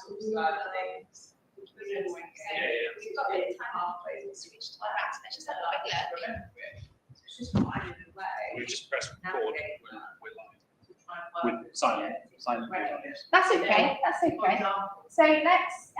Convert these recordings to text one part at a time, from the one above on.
sort of style of things. We've got the pathways and switch to that. It's just like, yeah, remember it. It's just finding a way. We just press record. We're live. With silent. That's okay. That's okay. So let's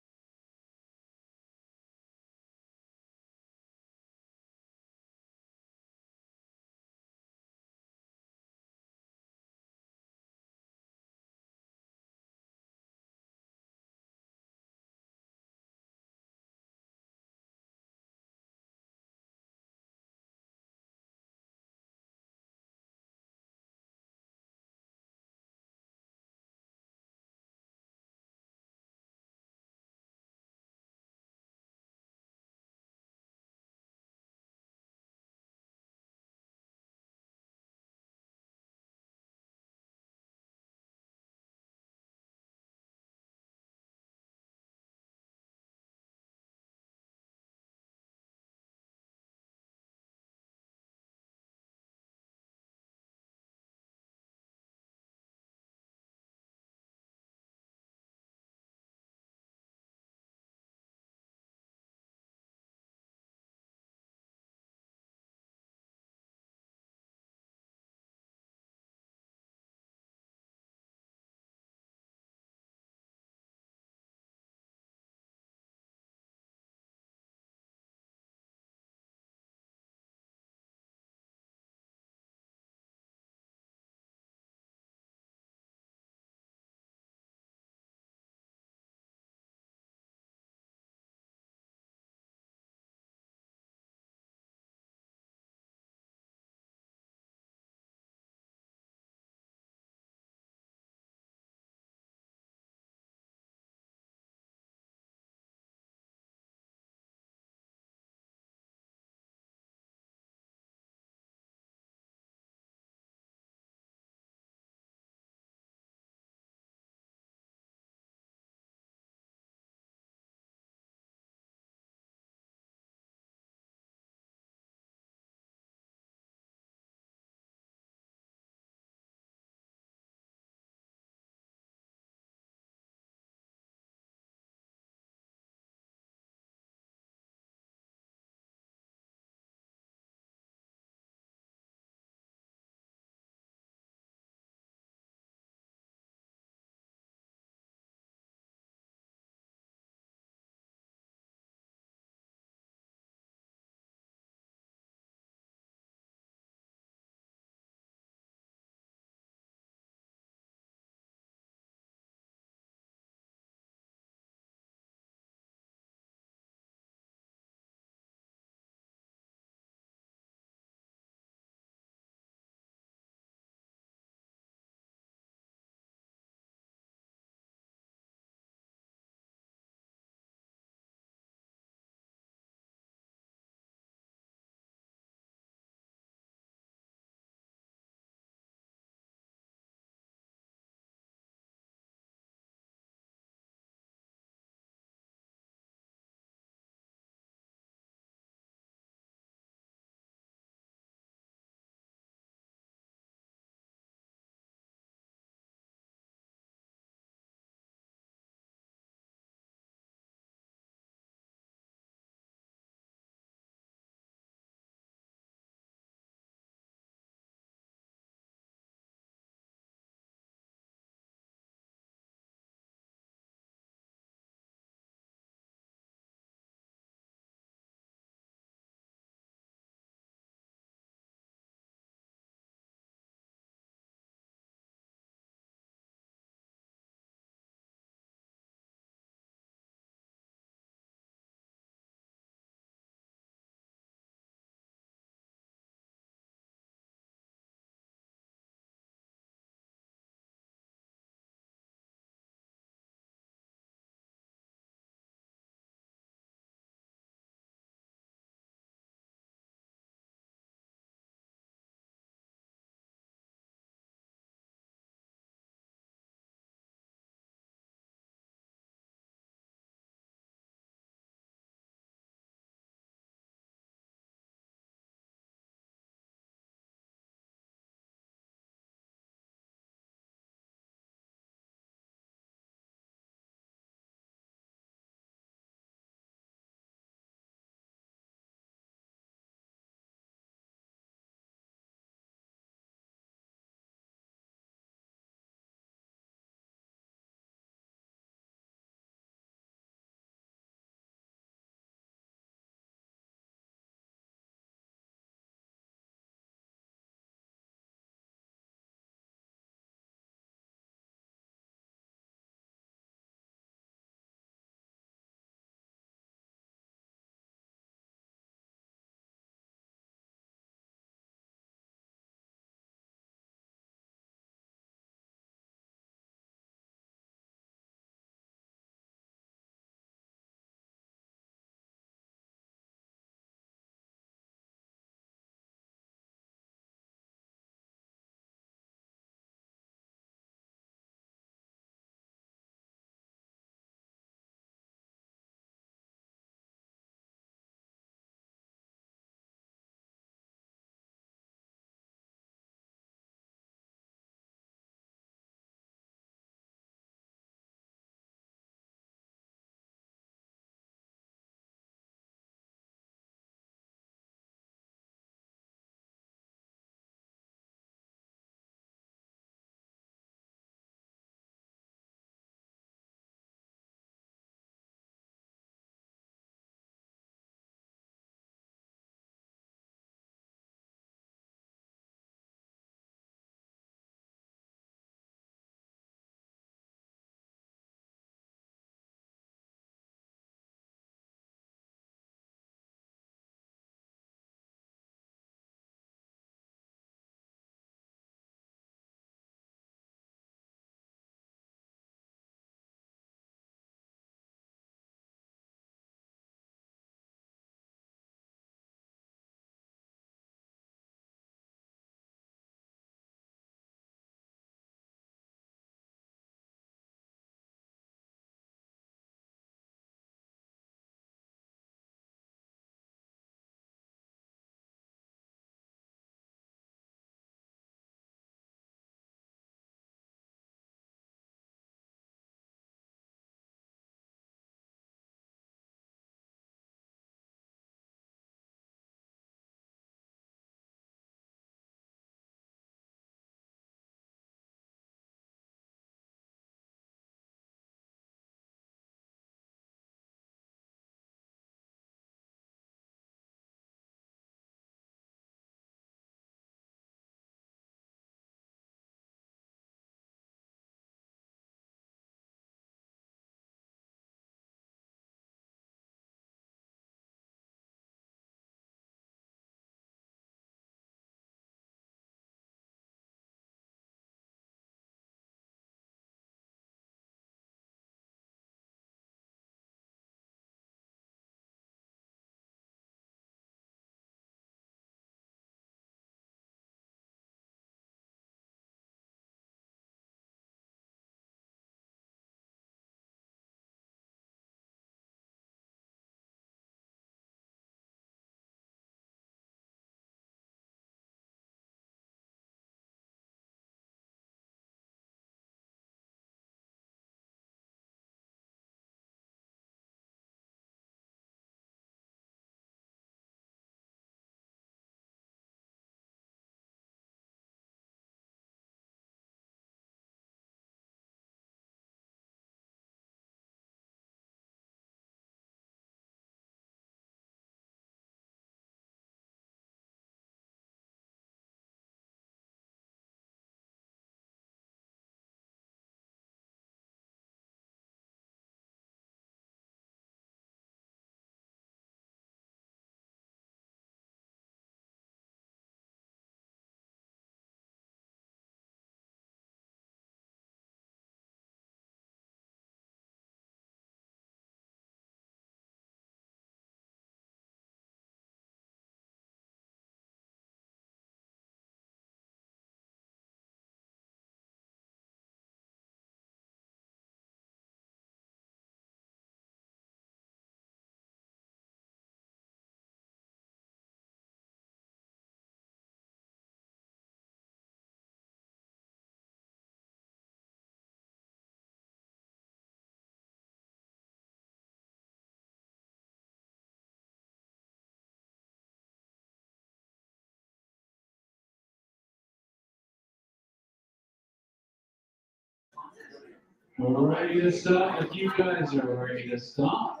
We're ready to start. If you guys are ready to start,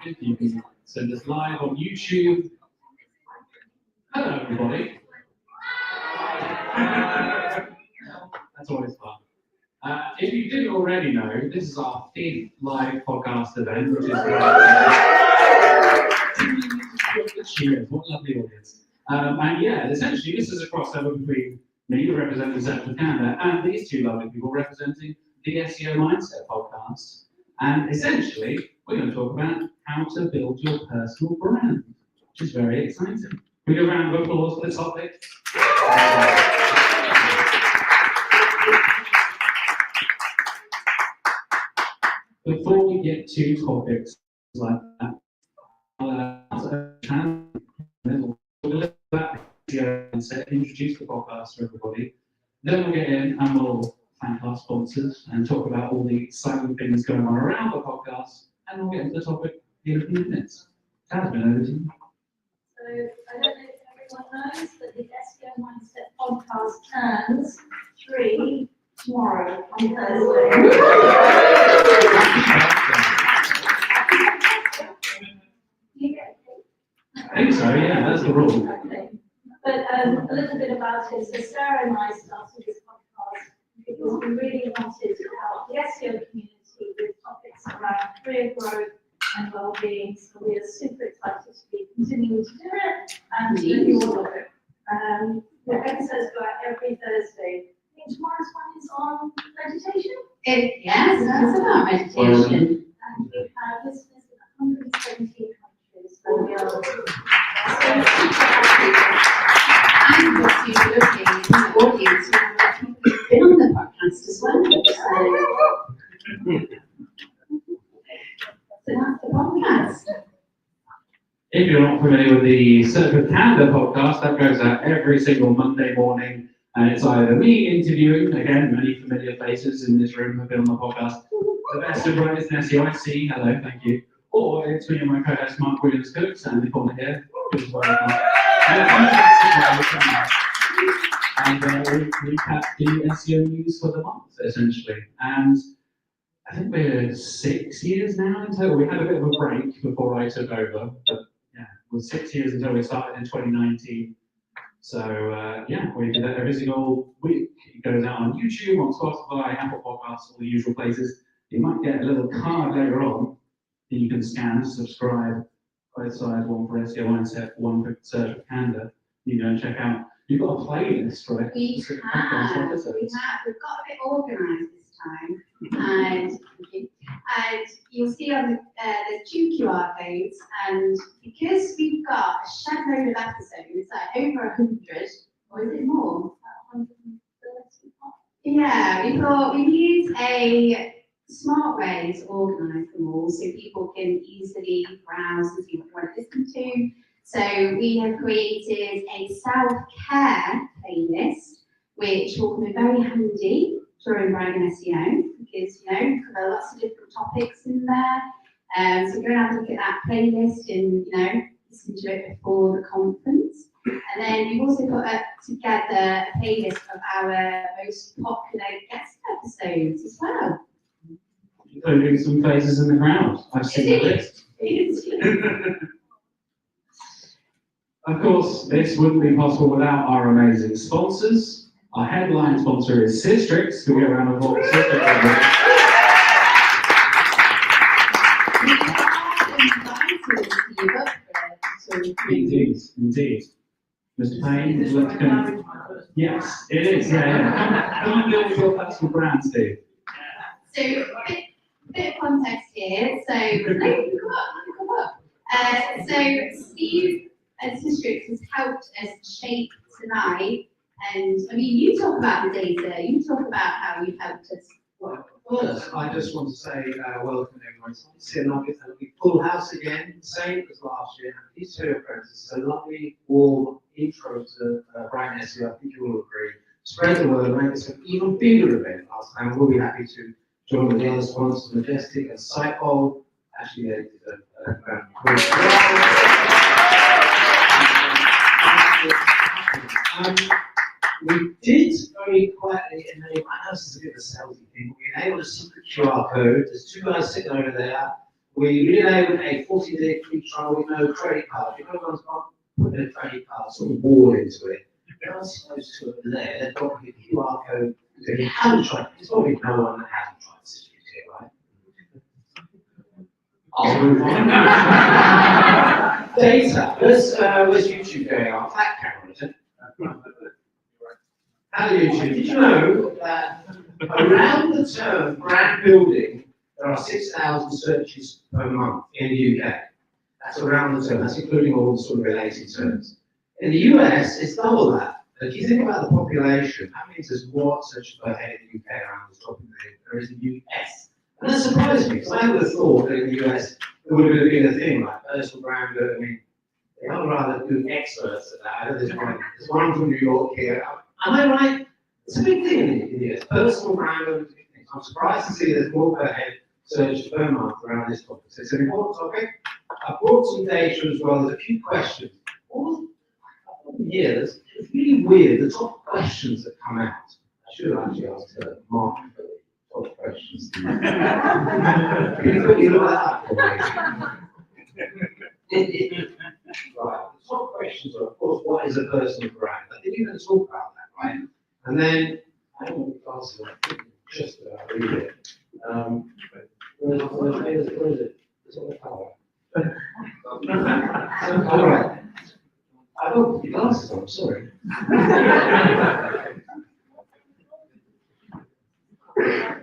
if you can send us live on YouTube. Hello, everybody. That's always fun. If you didn't already know, this is our 5th live podcast event, which is cheers, what a lovely audience. And yeah, essentially, this is a crossover between me, representing Silicon Brighton, and these two lovely people representing the SEO Mindset podcast. And essentially, we're going to talk about how to build your personal brand, which is very exciting. We give a round of applause for this topic. Before we get to topics like that, introduce the podcast to everybody. Then we'll get in and we'll thank our sponsors and talk about all the exciting things going on around the podcast. And we'll get into the topic in a few minutes. Tazmin, over to you. So I don't know if everyone knows, but the SEO Mindset podcast turns 3 tomorrow on Thursday. I think so, yeah, that's the rule. Okay. But a little bit about it. So Sarah and I started this podcast because we really wanted to help the SEO community with topics around career growth and well-being. So we are super excited to be continuing to do it and to do all of it. The episodes go out every Thursday. I think tomorrow's one is on meditation. Yes, that's about meditation. And we have listeners in 117 countries. So we are so And what's usually looking in the audience, we have people who've been on the podcast as well. So that's the podcast. If you're not familiar with the Silicon Candour podcast, that goes out every single Monday morning. And it's either me interviewing, again, many familiar faces in this room have been on the podcast, the best and brightest in SEO I see, hello, thank you. Or it's me and my co-host Mark Williams-Coates, and the corner here, which is where I'm and we recap the SEO news for the month, essentially. And I think we're 6 years now in total. We had a bit of a break before I took over, but yeah, it was 6 years until we started in 2019. So yeah, we do that every single week. It goes out on YouTube, on Spotify, Apple Podcasts, all the usual places. You might get a little card later on that you can scan, subscribe, both sides, one for SEO Mindset, one for search for Candour. You go and check out. You've got a playlist for it. We have. We've got a bit organised this time, and you'll see on there's 2 QR codes, and because we've got a shed load of episodes, like over 100, or is it more? 130. Yeah, we thought we'd use a smart way to organise them all, so people can easily browse and see what they want to listen to. So we have created a self-care playlist, which will come in very handy during writing SEO, because there are lots of different topics in there. So go and have a look at that playlist and listen to it before the conference. And then we've also put together a playlist of our most popular guest episodes as well. Including some faces in the crowd. I've seen the list. Of course, this wouldn't be possible without our amazing sponsors. Our headline sponsor is Sistrix. Can we get a round of applause for Sistrix? Indeed. Mr. Payne, would you like to come? Yes, it is. Yeah. Come and build your personal brand, Steve. So, a bit of context here. So, come up. So, Steve and Sistrix has helped us shape tonight. And I mean, you talk about the data. You talk about how you've helped us. First, I just want to say welcome everyone. It's nice to see a lovely full house again, same as last year. These 2 apprentices, a lovely warm intro to Brighton SEO. I think you will agree. Spread the word, make this an even bigger event last time. We'll be happy to join with the other sponsors, Majestic and Sitepol. Actually, they did a we did very quietly enable, I know this is a bit of a salesy thing, we enabled a secret QR code. There's two guys sitting over there. We re-enabled a 14-day free trial with no credit card. If everyone's got put their credit card sort of wall into it, they're not supposed to put it there. They've got the QR code. So if you haven't tried, there's probably no one that hasn't tried this here, right? I'll move on. Data. Where's YouTube going on? That camera, is it? Hello YouTube. Did you know that around the term brand building, there are 6,000 searches per month in the UK? That's around the term. That's including all the sort of related terms. In the US, it's double that. If you think about the population, that means there's more searches per head in the UK around this topic than there is in the US. And that surprised me, because I would have thought that in the US, there would have been a thing like personal brand. I mean, they are rather good experts at that. I know there's one from New York here. Am I right? It's a big thing in the US. Personal brand is a big thing. I'm surprised to see there's more per head searches per month around this topic. So it's an important topic. I've brought some data as well. There's a few questions. Years, it's really weird, the top questions that come out. I should have actually asked Mark for the top questions. Can you look that up for me? Right, the top questions are, of course, what is a personal brand? I think you're going to talk about that, right? And then, I don't want to answer that, just about read it. Where is it? It's on the power. All right. I don't put your glasses on, sorry.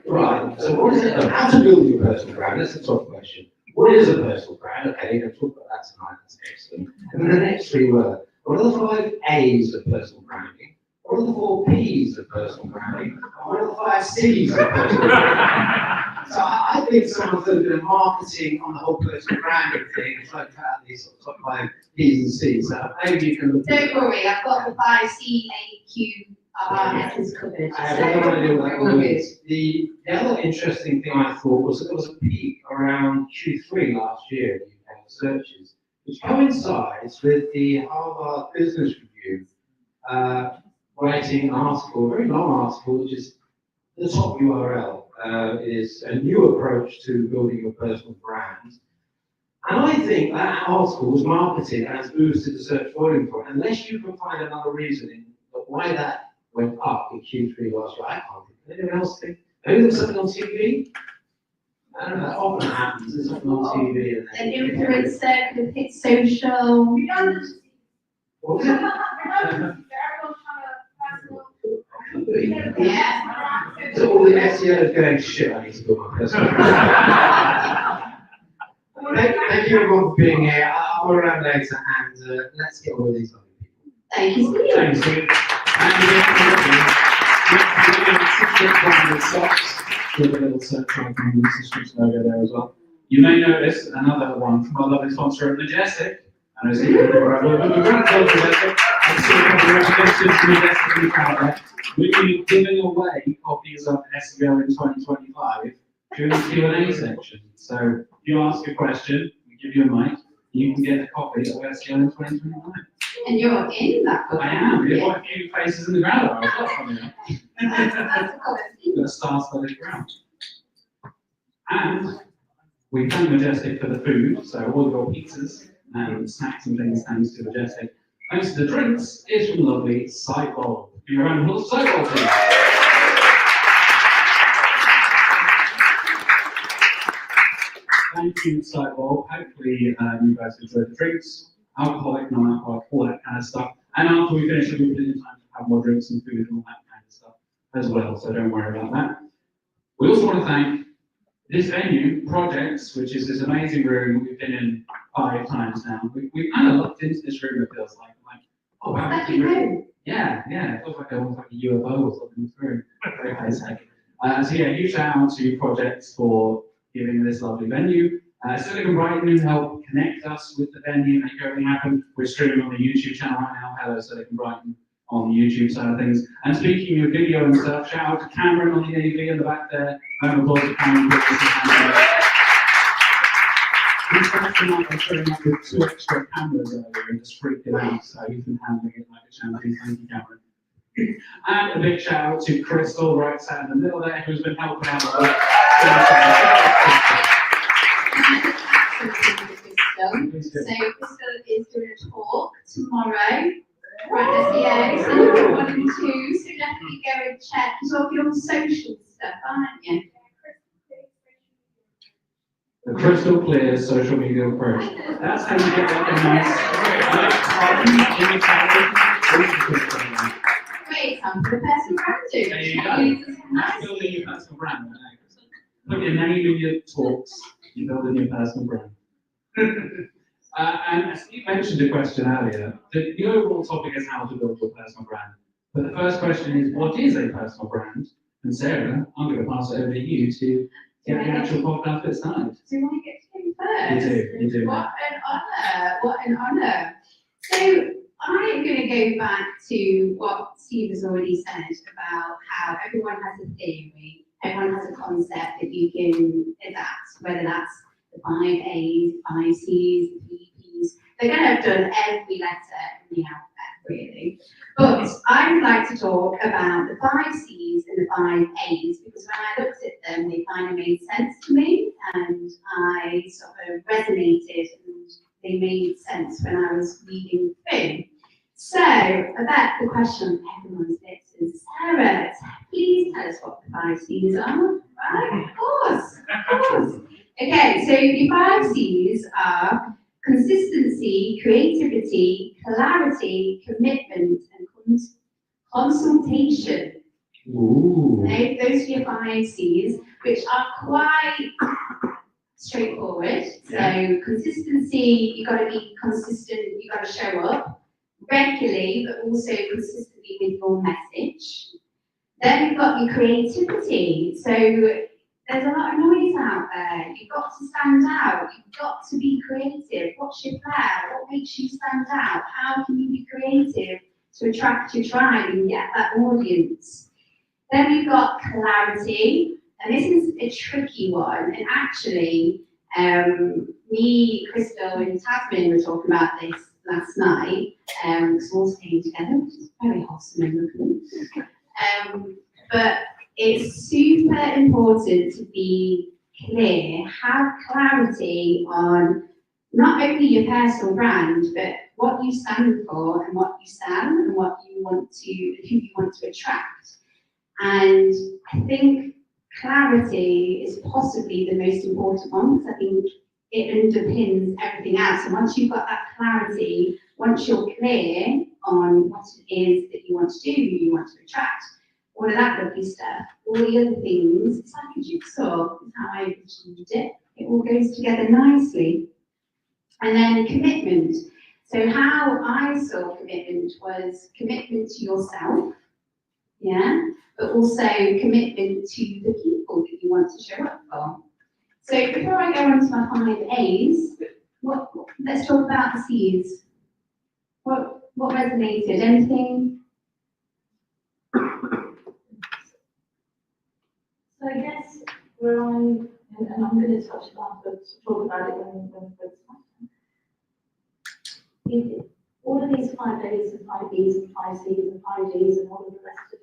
Right, so what is it? How to build your personal brand? That's the top question. What is a personal brand? Okay, you're going to talk about that tonight, that's excellent. And then the next three were, what are the 5 A's of personal branding? What are the 4 P's of personal branding? And what are the 5 C's of personal branding? So I think someone's done a bit of marketing on the whole personal branding thing and tried to out these sort of top 5 P's and C's. So maybe you can look at Don't worry, I've got the 5 C, A, Q, R, S covered. I have no idea what that one is. The other interesting thing I thought was that there was a peak around Q3 last year in UK searches, which coincides with the Harvard Business Review writing an article, a very long article, which is the top URL. Is a new approach to building your personal brand. And I think that article was marketed and has boosted the search volume for it, unless you can find another reasoning of why that went up in Q3 last year. I can't think. Anyone else think? Maybe there's something on TV? I don't know, that often happens. There's something on TV. An influencer could hit social. What was it? Yeah. So all the SEO is going, shit, I need to build my personal brand. Thank you everyone for being here. I'll around later and let's get all of these other people. Thank you, Steve. Thanks, Steve. And socks with a little search icon and the Streets logo there as well. You may notice another one from our lovely sponsor, Majestic. And as you can Majestic. We'll be giving away copies of SEO in 2025 during the Q&A section. So if you ask a question, we give you a mic, you can get a copy of SEO in 2025. And you're in that book. I am. We have quite a few faces in the ground. I've got from you. That's a comment. The stars by the ground. And we thank Majestic for the food, so all your pizzas and snacks and things thanks to Majestic. Thanks to the drinks is from lovely Sidebowl. Give you a round of applause, Sidebowl, please. Thank you, Sidebowl. Hopefully you guys enjoyed the drinks, alcoholic, non-alcoholic, all that kind of stuff. And after we finish, we'll be plenty of time to have more drinks and food and all that kind of stuff as well, so don't worry about that. We also want to thank this venue, Projects, which is this amazing room we've been in 5 times now. We kind of looked into this room, it feels like oh wow, Like you know. yeah, it feels like almost like a UFO or something through. Very basic. So yeah, huge shout out to Projects for giving this lovely venue. Silicon Brighton helped connect us with the venue, make everything happen. We're streaming on the YouTube channel right now. Hello, Silicon Brighton on the YouTube side of things. And speaking of video and stuff, shout out to Cameron on the AV in the back there. Round of applause to Cameron. He's acting like I'm showing up with 2 extra cameras earlier and just freaked it out, so he's been handling it like a champion. Thank you, Cameron. And a big shout out to Crystal, right sat in the middle there, who's been helping out with So Crystal is doing a talk tomorrow for SEO, so number 1 and 2, so definitely go and check. You're talking on social stuff, aren't you? the crystal clear social media approach. That's how you get like a nice button in the channel. Great example of personal branding. There you go. That's building your personal brand. Put your name in your talks, you're building your personal brand. And as you mentioned a question earlier, the overall topic is how to build your personal brand. But the first question is, what is a personal brand? And Sarah, I'm going to pass it over to you to get the actual podcast bit started. Do you want to get to me first? You do. What an honour, what an honour. So I'm going to go back to what Steve has already said about how everyone has a theory, everyone has a concept that you can adapt, whether that's the 5 A's, 5 C's, the 3 P's. They're going to have done every letter in the alphabet, really. But I would like to talk about the 5 C's and the 5 A's, because when I looked at them, they kind of made sense to me, and I sort of resonated, and they made sense when I was reading through. So, I bet the question on everyone's lips is, Sarah, please tell us what the 5 C's are. Right? Of course. Okay, so the 5 C's are consistency, creativity, clarity, commitment, and consultation. Ooh. Okay, those are your 5 C's, which are quite straightforward. So consistency, you've got to be consistent, you've got to show up regularly, but also consistently with your message. Then you've got your creativity. So there's a lot of noise out there. You've got to stand out. You've got to be creative. What's your flair? What makes you stand out? How can you be creative to attract your tribe and get that audience? Then we've got clarity, and this is a tricky one. And actually, me, Crystal, and Tazmin were talking about this last night, because we're all staying together, which is very wholesome and lovely. But it's super important to be clear, have clarity on not only your personal brand, but what you stand for and what you sell and what you want to, who you want to attract. And I think clarity is possibly the most important one, because I think it underpins everything else. And once you've got that clarity, once you're clear on what it is that you want to do, who you want to attract, all of that lovely stuff, all the other things, it's like a jigsaw, is how I envisioned it. It all goes together nicely. And then commitment. So how I saw commitment was commitment to yourself, yeah, but also commitment to the people that you want to show up for. So before I go on to my 5 A's, let's talk about the C's. What resonated? Anything? So I guess where and I'm going to touch on, but talk about it when folks come. All of these 5 A's and 5 B's and 5 C's and 5 D's and all of the rest of it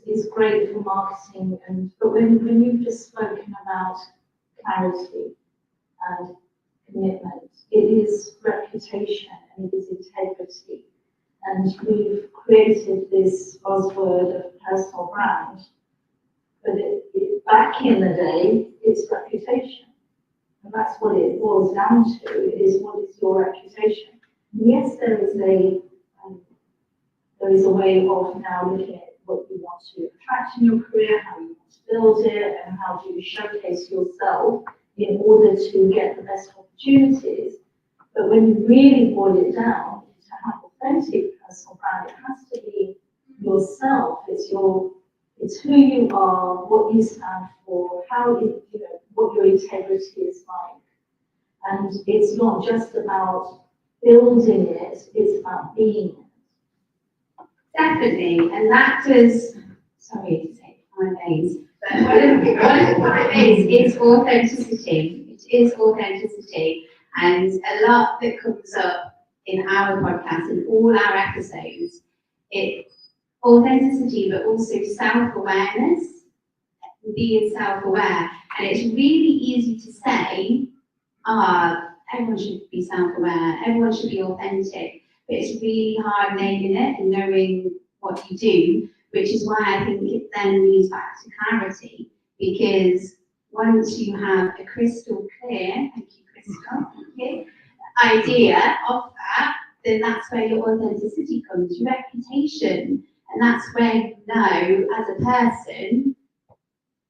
is great for marketing, but when you've just spoken about clarity and commitment, it is reputation and it is integrity. And we've created this buzzword of personal brand, but back in the day, it's reputation. And that's what it boils down to, is what is your reputation. Yes, there is a way of now looking at what you want to attract in your career, how you want to build it, and how do you showcase yourself in order to get the best opportunities. But when you really boil it down, to have authentic personal brand, it has to be yourself. It's who you are, what you stand for, what your integrity is like. And it's not just about building it, it's about being it. Definitely, and that was, sorry to say 5 A's, but one of the 5 A's is authenticity. It is authenticity, and a lot that comes up in our podcast and all our episodes, authenticity, but also self-awareness, being self-aware. And it's really easy to say, everyone should be self-aware, everyone should be authentic, but it's really hard naming it and knowing what you do, which is why I think it then leads back to clarity, because once you have a crystal clear, thank you Crystal, okay, idea of that, then that's where your authenticity comes, your reputation, and that's where you know as a person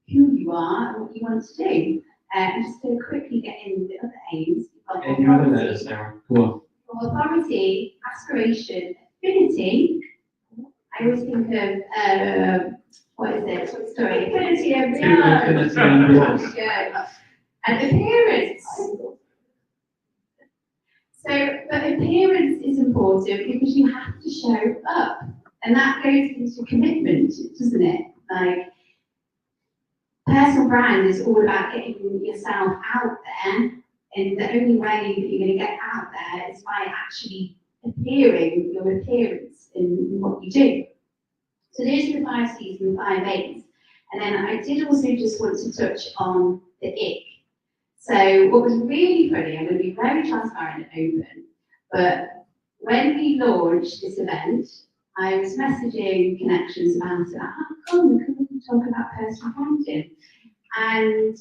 who you are and what you want to do. And just to quickly get in the other aims, you've got Any other letters, Sarah? Go on. authority, aspiration, affinity. I always think of, what is it? Sorry, affinity and beyond. Affinity and beyond. Yeah. And appearance. So, but appearance is important because you have to show up. And that goes into commitment, doesn't it? Like, personal brand is all about getting yourself out there, and the only way that you're going to get out there is by actually appearing, your appearance in what you do. So those are the 5 C's and the 5 A's. And then I did also just want to touch on the ick. So what was really funny, I'm going to be very transparent and open, but when we launched this event, I was messaging connections about it. Come we talk about personal branding. And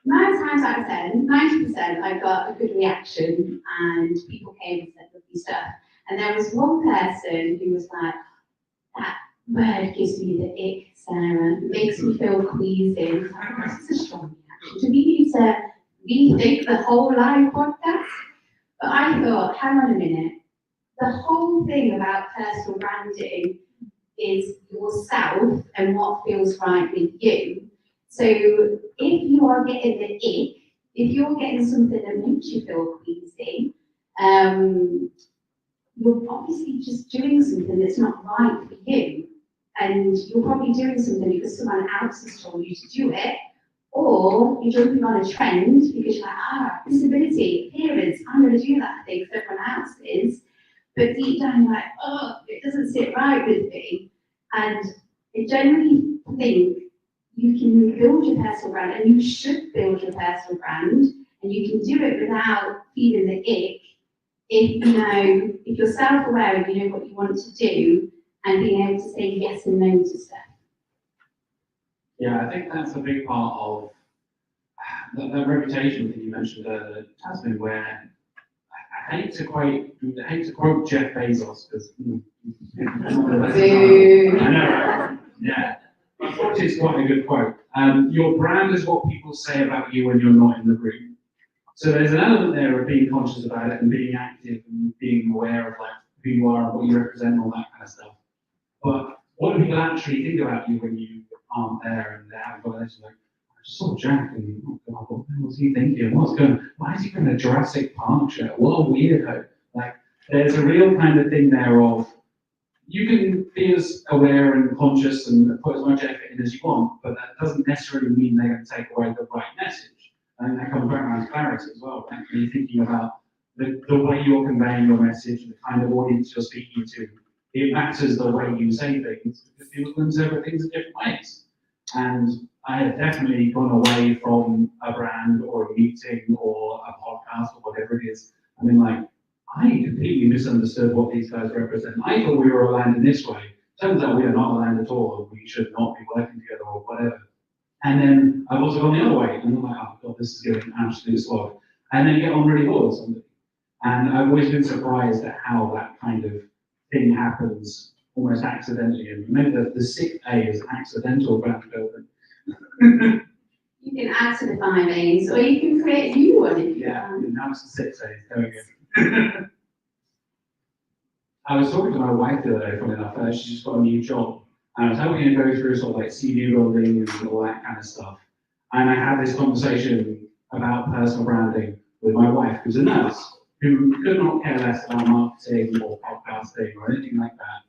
9 times out of 10, 90%, I got a good reaction and people came and said lovely stuff. And there was one person who was like, that word gives me the ick, Sarah. It makes me feel queasy. I was like, this is a strong reaction. Do we need to rethink the whole live podcast? But I thought, hang on a minute. The whole thing about personal branding is yourself and what feels right with you. So if you are getting the ick, if you're getting something that makes you feel queasy, you're obviously just doing something that's not right for you. And you're probably doing something because someone else has told you to do it, or you're jumping on a trend because you're like, visibility, appearance, I'm going to do that thing because everyone else is. But deep down, you're like, oh, it doesn't sit right with me. And I generally think you can build your personal brand, and you should build your personal brand, and you can do it without feeling the ick if you know, if you're self-aware and you know what you want to do, and being able to say yes and no to stuff. Yeah, I think that's a big part of that reputation that you mentioned earlier, Tazmin, where I hate to quote Jeff Bezos because I know, right? Yeah, I thought it's quite a good quote. Your brand is what people say about you when you're not in the room. So there's an element there of being conscious about it and being active and being aware of like who you are and what you represent and all that kind of stuff. But what do people actually think about you when you aren't there and they haven't got this? Like, I just saw Jack and oh God, what was he thinking? What's going on? Why is he wearing a Jurassic Park shirt? What a weirdo. Like, there's a real kind of thing there of you can be as aware and conscious and put as much effort in as you want, but that doesn't necessarily mean they're going to take away the right message. And that comes back around to clarity as well. Right? When you're thinking about the way you're conveying your message, the kind of audience you're speaking to, it matters the way you say things because people can interpret things in different ways. And I have definitely gone away from a brand or a meeting or a podcast or whatever it is. I mean, like, I completely misunderstood what these guys represent. I thought we were aligned in this way. Turns out we are not aligned at all, and we should not be working together or whatever. And then I've also gone the other way, and I'm like, oh God, this is getting an absolute slog. And then you get on really well with somebody. And I've always been surprised at how that kind of thing happens almost accidentally. And maybe the 6th A is accidental brand building. You can add to the 5 A's, or you can create a new one if you want. Now it's the 6 A's. There we go. I was talking to my wife the other day, funny enough. She's just got a new job. And I was helping her go through sort of like CV building and all that kind of stuff. And I had this conversation about personal branding with my wife, who's a nurse, who could not care less about marketing or podcasting or anything like that.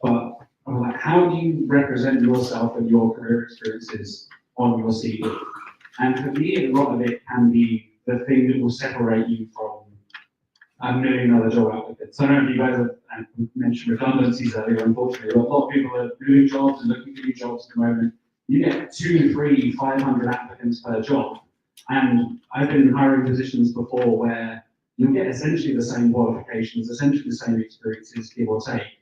But I was like, how do you represent yourself and your career experiences on your CV? And for me, a lot of it can be the thing that will separate you from a million other job applicants. So I don't know if you guys have mentioned redundancies earlier, unfortunately, but a lot of people are moving jobs and looking for new jobs at the moment. You get 2, 3, 500 applicants per job. And I've been in hiring positions before where you get essentially the same qualifications, essentially the same experiences, give or take.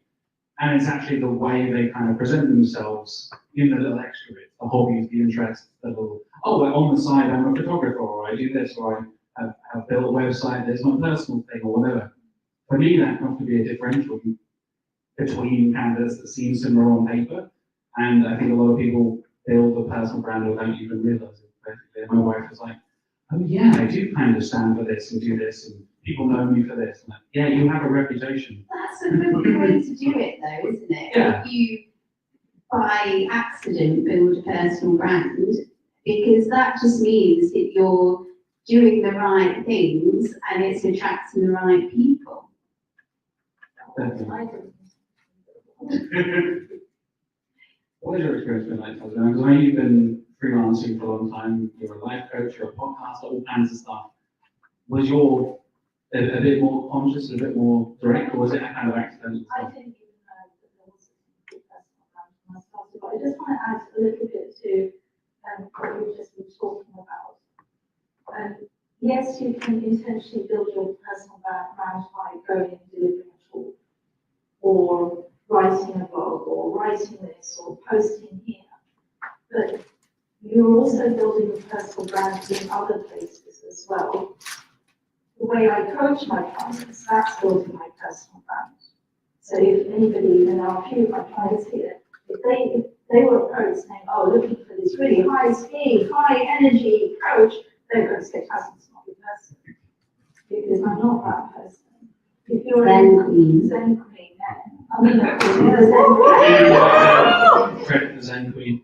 And it's actually the way they kind of present themselves in the little extra bits, the hobbies, the interests, the little, oh, well, on the side, I'm a photographer, or I do this, or I have built a website, there's my personal thing, or whatever. For me, that has to be a differential between candidates that seem similar on paper. And I think a lot of people build a personal brand without even realizing it. Basically, my wife was like, oh yeah, I do kind of stand for this and do this, and people know me for this. And like, yeah, you have a reputation. That's a good way to do it though, isn't it? Yeah. If you, by accident, build a personal brand, because that just means that you're doing the right things and it's attracting the right people. Definitely. What is your experience been like, Tazmin? Because I know you've been freelancing for a long time, you're a life coach, you're a podcaster, all kinds of stuff. Was your a bit more conscious, a bit more direct, or was it a kind of accidental I stuff? didn't even know that there was a personal brand when I started, but I just want to add a little bit to what we've just been talking about. Yes, you can intentionally build your personal brand by going and delivering a talk, or writing a blog, or writing this, or posting here. But you're also building a personal brand in other places as well. The way I coach my clients, that's building my personal brand. So if anybody, and a few of my clients here, if they were approached saying, oh, looking for this really high speed, high energy coach, they're going to say, Tazmin's not the person. Because I'm not that person. If you're Zen queen. Zen queen, I mean, of course, you're a Zen queen. Credit the Zen Queen.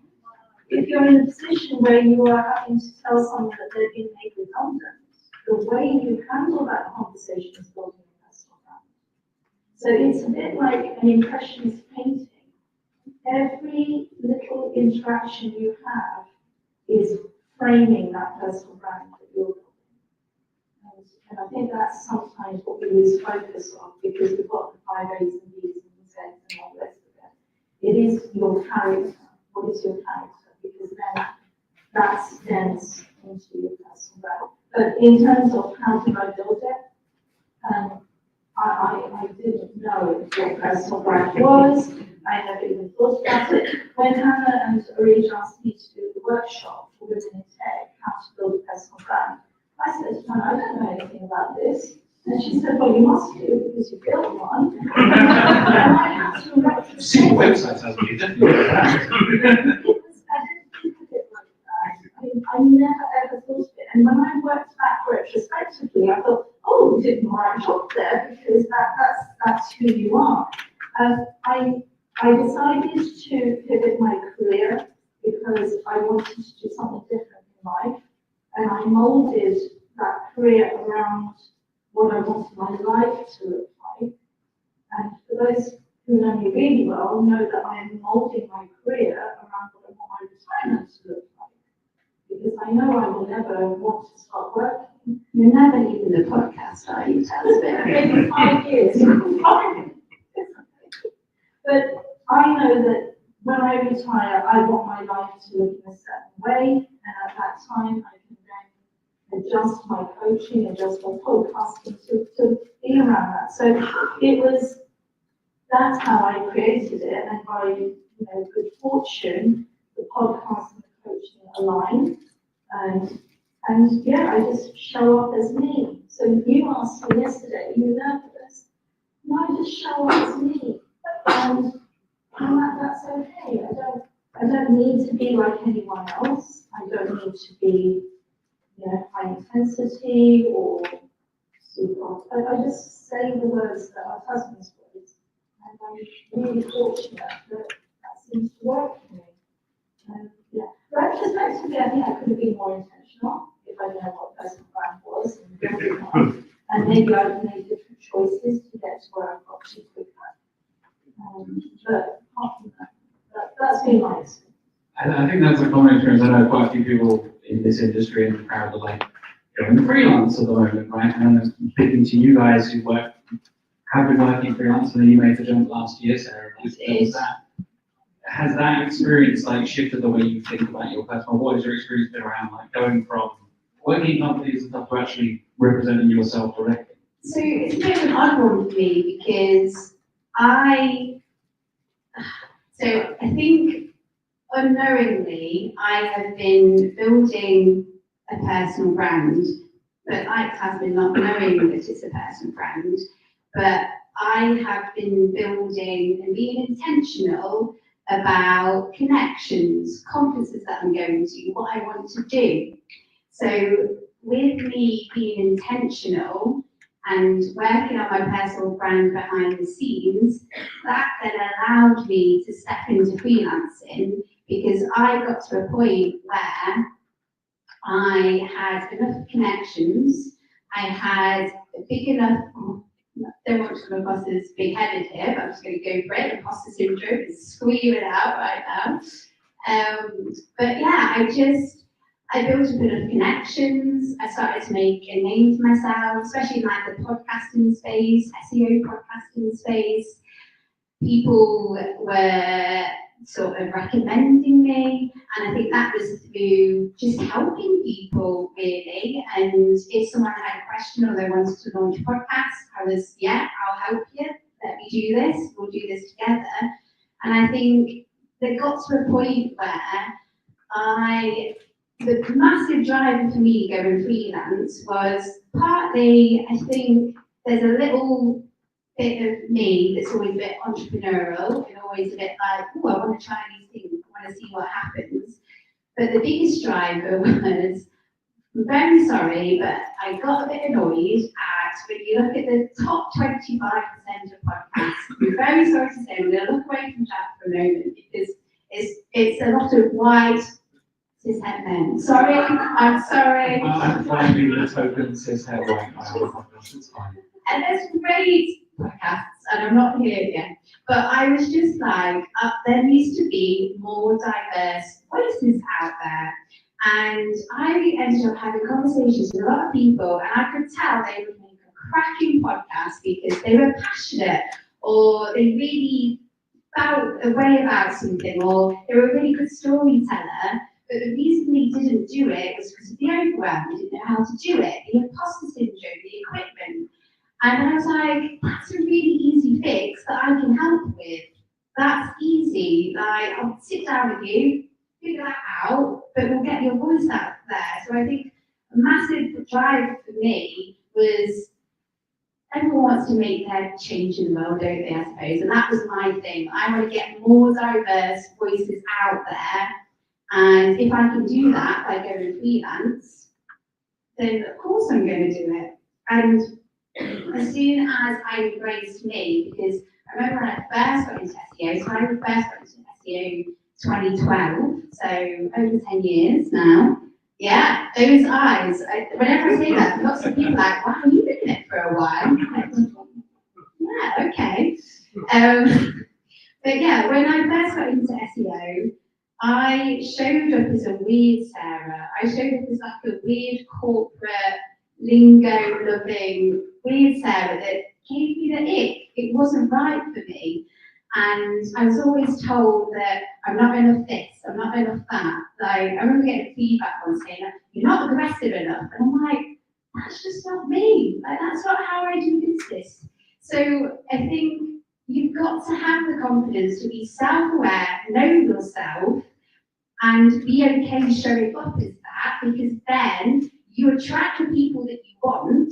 If you're in a position where you are having to tell someone that they've been made redundant, the way you handle that conversation is building a personal brand. So it's a bit like an impressionist painting. Every little interaction you have is framing that personal brand that you're building. And I think that's sometimes what we lose focus on, because we've got the 5 A's and B's and Z's and all the rest of it. It is your character. What is your character? Because then that stems into your personal brand. But in terms of how did I build it, I didn't know what personal brand was. I never even thought about it. When Hannah and Arij asked me to do the workshop for Women in Tech, how to build a personal brand, I said to Hannah, I don't know anything about this. And she said, well, you must do because you built one. And I had to replicate. See the website, Tazmin, you definitely get that. I didn't think of it like that. I mean, I never ever thought of it. And when I worked back retrospectively, I thought, oh, you did the right job there, because that's who you are. I decided to pivot my career because I wanted to do something different in life. And I molded that career around what I wanted my life to look like. And for those who know me really well, know that I am molding my career around what I want my retirement to look like. Because I know I will never want to start working. You're never leaving the podcast, are you, Tazmin? Maybe 5 years. But I know that when I retire, I want my life to look in a certain way. And at that time, I can then adjust my coaching, adjust my podcasting to be around that. So that's how I created it. And by good fortune, the podcast and the coaching align. And yeah, I just show up as me. So you asked me yesterday, are you nervous? No, I just show up as me. And that's okay. I don't need to be like anyone else. I don't need to be, high intensity or super. I just say the words that are Tazmin's words. And I'm really fortunate that seems to work for me. Yeah. Retrospectively, I think I could have been more intentional if I knew what personal brand was and building one. And maybe I would have made different choices to get to where I've got to quicker. But apart from that's been my experience. I think that's a common experience. I know quite a few people in this industry and the crowd are like, going freelance at the moment, right? And I'm speaking to you guys who have been working freelance, and then you made the jump last year, Sarah. Has that experience like shifted the way you think about your personal? What has your experience been around like going from working in companies and stuff to actually representing yourself directly? So it's a bit of an odd one for me because I think unknowingly I have been building a personal brand, but like has been not knowing that it's a personal brand, but I have been building and being intentional about connections, conferences that I'm going to, what I want to do. So with me being intentional and working on my personal brand behind the scenes, that then allowed me to step into freelancing because I got to a point where I had enough connections, I had a big enough, don't want to come across as big-headed here, but I'm just going to go for it. Imposter syndrome is screaming out right now. But yeah, I built a bit of connections. I started to make a name for myself, especially in like the podcasting space, SEO podcasting space. People were sort of recommending me, and I think that was through just helping people really. And if someone had a question or they wanted to launch a podcast, I was, yeah, I'll help you. Let me do this. We'll do this together. And I think they got to a point where the massive driver for me going freelance was partly, I think there's a little bit of me that's always a bit entrepreneurial and always a bit like, oh, I want to try these things, I want to see what happens. But the biggest driver was, I'm very sorry, but I got a bit annoyed at when you look at the top 25% of podcasts. I'm very sorry to say, I'm going to look away from Jack for a moment because it's a lot of white cishet men. Sorry, I'm sorry. I'm finding the token cishet white. It's fine. And there's great podcasts, and I'm not here yet, but I was just like, there needs to be more diverse voices out there. And I ended up having conversations with a lot of people, and I could tell they would make a cracking podcast because they were passionate, or they really felt a way about something, or they were a really good storyteller. But the reason they didn't do it was because of the overwhelm. They didn't know how to do it, the imposter syndrome, the equipment. And I was like, that's a really easy fix that I can help with. That's easy. Like, I'll sit down with you, figure that out, but we'll get your voice out there. So I think a massive drive for me was everyone wants to make their change in the world, don't they, I suppose? And that was my thing. I want to get more diverse voices out there. And if I can do that by going freelance, then of course I'm going to do it. And as soon as I embraced me, because I remember when I first got into SEO, so I first got into SEO 2012, so over 10 years now. Yeah, those eyes. Whenever I say that, lots of people are like, wow, you've been in it for a while. Yeah, okay. But yeah, when I first got into SEO, I showed up as a weird Sarah. I showed up as like a weird corporate, lingo-loving, weird Sarah that gave me the ick. It wasn't right for me. And I was always told that I'm not enough this, I'm not enough that. Like, I remember getting feedback once saying, you're not aggressive enough. And I'm like, that's just not me. Like, that's not how I do business. So I think you've got to have the confidence to be self-aware, know yourself, and be okay showing up as that, because then you attract the people that you want,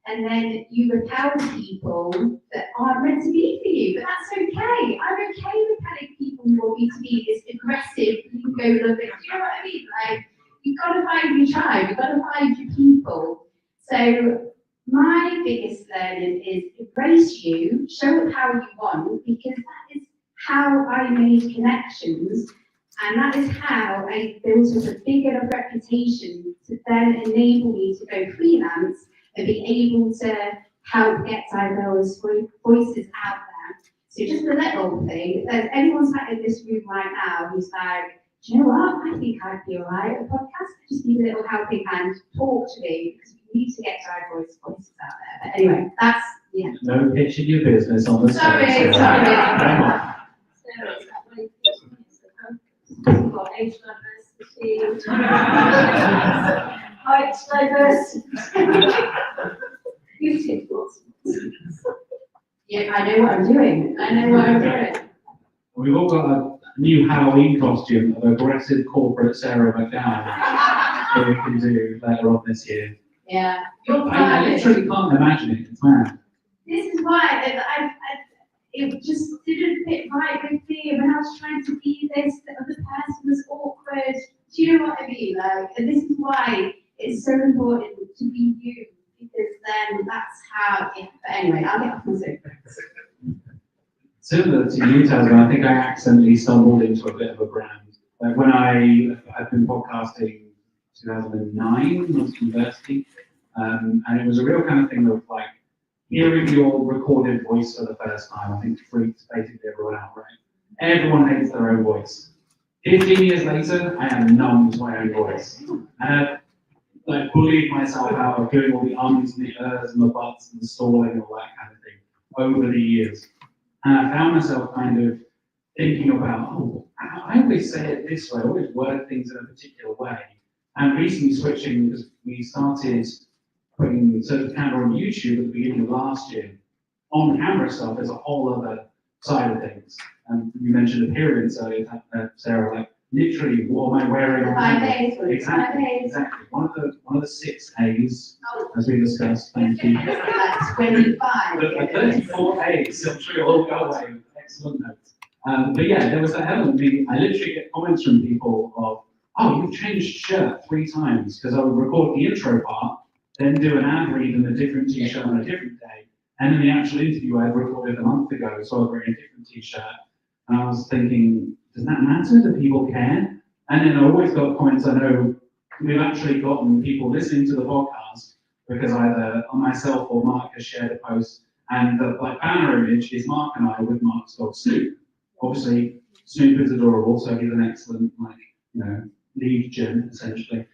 and then you repel people that aren't meant to be for you. But that's okay. I'm okay with having people who want me to be this aggressive, lingo-loving. Do you know what I mean? Like, you've got to find your tribe, you've got to find your people. So my biggest learning is embrace you, show up how you want, because that is how I made connections, and that is how I built up a big enough reputation to then enable me to go freelance and be able to help get diverse voices out there. So just a little thing, if there's anyone sat in this room right now who's like, do you know what, I think I'd be alright at a podcast, I just need a little helping hand, talk to me, because we need to get diverse voices out there. But anyway, that's Yeah. No pitching your business on the Sorry, stage. sorry. Come on. Sarah, is that what it is? We've got age diversity, height diversity. You tick lots. Yeah, I know what I'm doing. I know what I'm doing. We've all got a new Halloween costume of aggressive corporate Sarah McDowell that we can do later on this year. Yeah. I literally can't imagine it. It's mad. This is why it just didn't fit right with me. When I was trying to be this, the other person was awkward. Do you know what I mean? Like, and this is why it's so important to be you, because then that's how it. But anyway, I'll get off my soapbox. Similar to you, Tazmin, I think I accidentally stumbled into a bit of a brand. Like when I've been podcasting 2009, I was at university, and it was a real kind of thing of like hearing your recorded voice for the first time. I think freaks basically everyone out, right? Everyone hates their own voice. 15 years later, I am numb to my own voice. And I've like bullied myself out of doing all the ums and the ers and the buts and the stalling and all that kind of thing over the years. And I found myself kind of thinking about, oh, I always say it this way, I always word things in a particular way. And recently switching, because we started putting sort of Candour on YouTube at the beginning of last year. On camera stuff, there's a whole other side of things. And you mentioned appearance earlier, Sarah, like literally what am I wearing on 5 camera? days, Exactly, 5 days. exactly. One of the 6 A's, Oh, as we discussed, thank you. like 25. But 34 A's, I'm sure you'll all go away with excellent notes. But yeah, there was that element. I literally get comments from people of, oh, you've changed shirt 3 times, because I would record the intro part, then do an ad read in a different t-shirt on a different day, and then the actual interview I recorded a month ago, so I was wearing a different t-shirt. And I was thinking, does that matter? Do people care? And then I always got comments. I know we've actually gotten people listening to the podcast because either myself or Mark has shared a post, and the like banner image is Mark and I with Mark's dog Snoop. Obviously, Snoop is adorable, so he's an excellent lead gen essentially.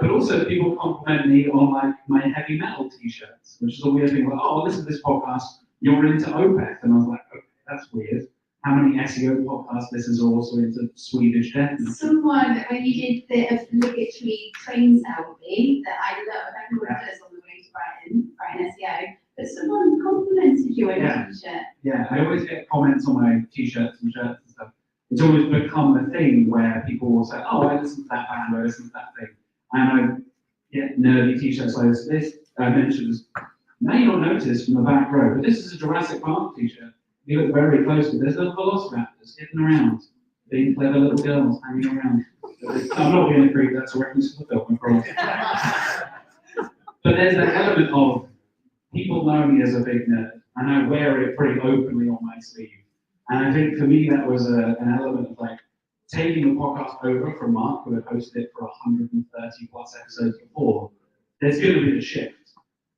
But also people compliment me on like my heavy metal t-shirts, which is a weird thing. Like, oh, listen to this podcast, you're into Opeth, and I was like, okay, that's weird. How many SEO podcast listeners are also into Swedish death metal? Someone, when you did the obligatory train selfie that I love, everyone does on the way to Brighton SEO, but someone complimented you on your t-shirt. Yeah, I always get comments on my t-shirts and shirts and stuff. It's always become a thing where people will say, oh, I listen to that band, I listen to that thing. And I get nerdy t-shirts like this. I mentioned, may not notice from the back row, but this is a Jurassic Park t-shirt. You look very closely, there's little velociraptors hidden around, being clever little girls hanging around. I'm not being a creep, that's a reference to the film, I promise. But there's that element of people know me as a big nerd, and I wear it pretty openly on my sleeve. And I think for me that was an element of like taking the podcast over from Mark, who had hosted it for 130 plus episodes before. There's going to be a shift.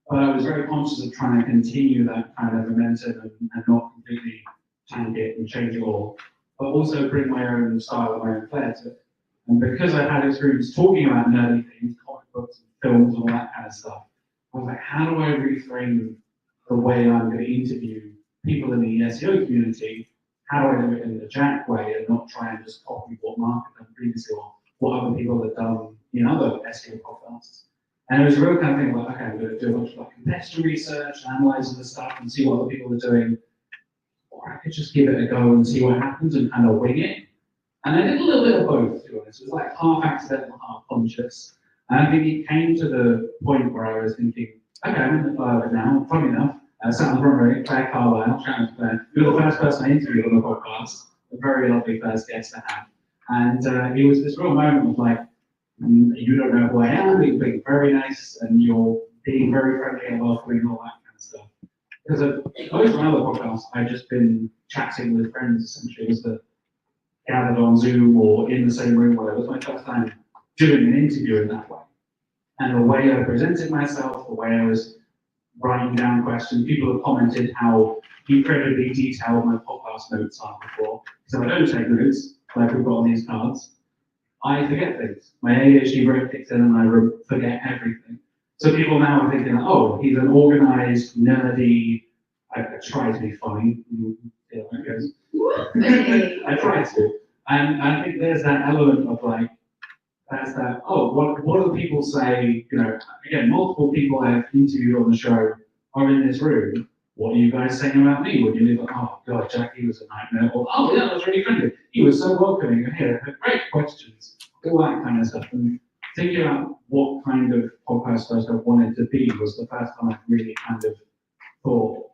But I was very conscious of trying to continue that kind of momentum and not completely tank it and change it all, but also bring my own style, my own flair to it. And because I had experience talking about nerdy things, comic books, and films, and all that kind of stuff, I was like, how do I reframe the way I'm going to interview people in the SEO community? How do I do it in the Jack way and not try and just copy what Mark had done previously or what other people had done in other SEO podcasts? And it was a real kind of thing like, okay, I'm going to do a bunch of like competitor research, analyzing the stuff and see what other people are doing. Or I could just give it a go and see what happens and kind of wing it. And I did a little bit of both, to be honest. It was like half accidental, half conscious. And I think it came to the point where I was thinking, okay, I'm in the flow of it now. Funny enough, sat on the front row, Claire Carlisle, shout out to Claire. You're the first person I interviewed on the podcast. A very lovely first guest to have. And it was this real moment of like, you don't know who I am, but you're being very nice and you're being very friendly and welcoming and all that kind of stuff. Because most of my other podcasts, I've just been chatting with friends essentially, as the gathered on Zoom or in the same room, where it was my first time doing an interview in that way. And the way I presented myself, the way I was writing down questions, people have commented how incredibly detailed my podcast notes are before. So I don't take notes like we've got on these cards. I forget things. My ADHD brain kicks in and I forget everything. So people now are thinking, oh, he's an organized, nerdy, I try to be funny. Yeah, that goes. I try to. And I think there's that element of like, that's that, oh, what do people say? You know, again, multiple people I have interviewed on the show are in this room. What are you guys saying about me? When you leave, like, oh, God, Jackie was a nightmare. Or, oh, yeah, that was really friendly. He was so welcoming. And here, great questions. All that kind of stuff. And thinking about what kind of podcast host I wanted to be was the first time I really kind of thought,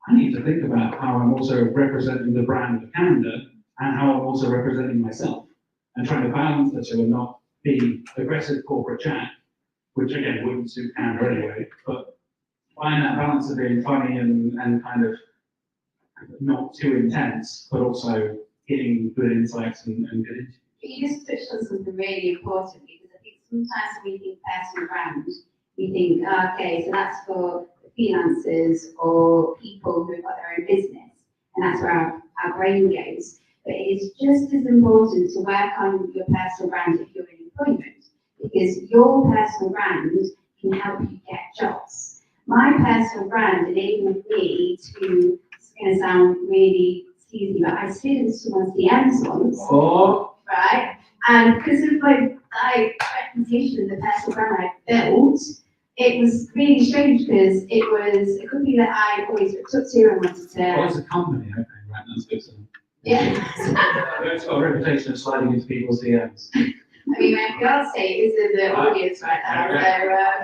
I need to think about how I'm also representing the brand of Candour and how I'm also representing myself and trying to balance the two and not be aggressive corporate Jack, which again wouldn't suit Candour anyway, but find that balance of being funny and kind of not too intense, but also getting good insights and good interviews. You just touched on something really important because I think sometimes when we think personal brand, we think, okay, so that's for freelancers or people who've got their own business, and that's where our brain goes. But it's just as important to work on your personal brand if you're in employment, because your personal brand can help you get jobs. My personal brand enabled me to, it's going to sound really cheesy, but I slid into someone's DMs once. Oh. Right? And because of my reputation and the personal brand I built, it was really strange because it was a company that I always looked up to and wanted to. Oh, it's a company, okay, right, that's good to know. Yeah. It's got a reputation of sliding into people's DMs. I mean, my fiance is in the audience right now,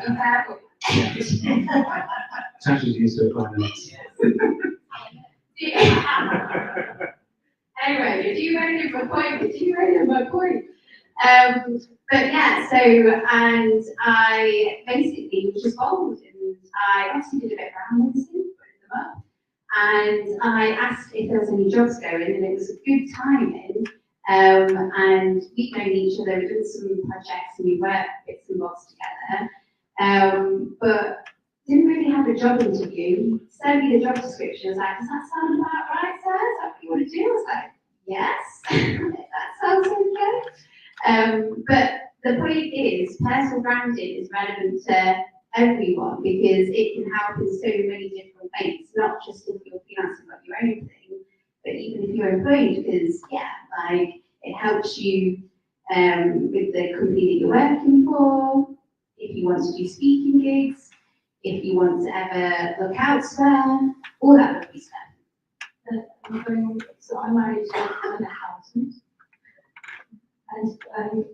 so be careful. Tasha's used to it by now. Anyway, did you ready my point? But yeah, so, and I basically was just bold, and I obviously did a bit around LinkedIn, putting them up, and I asked if there was any jobs going, and it was a good timing, and we'd known each other, we'd done some projects, and we worked bits and bobs together, but didn't really have a job interview. Sent me the job description. I was like, does that sound about right, sir? Is that what you want to do? I was like, yes, that sounds okay. But the point is, personal branding is relevant to everyone because it can help in so many different ways, not just if you're freelancing about your own thing, but even if you're employed, because like it helps you with the company that you're working for, if you want to do speaking gigs, if you want to ever look elsewhere, all that lovely stuff. So I'm married to an accountant, and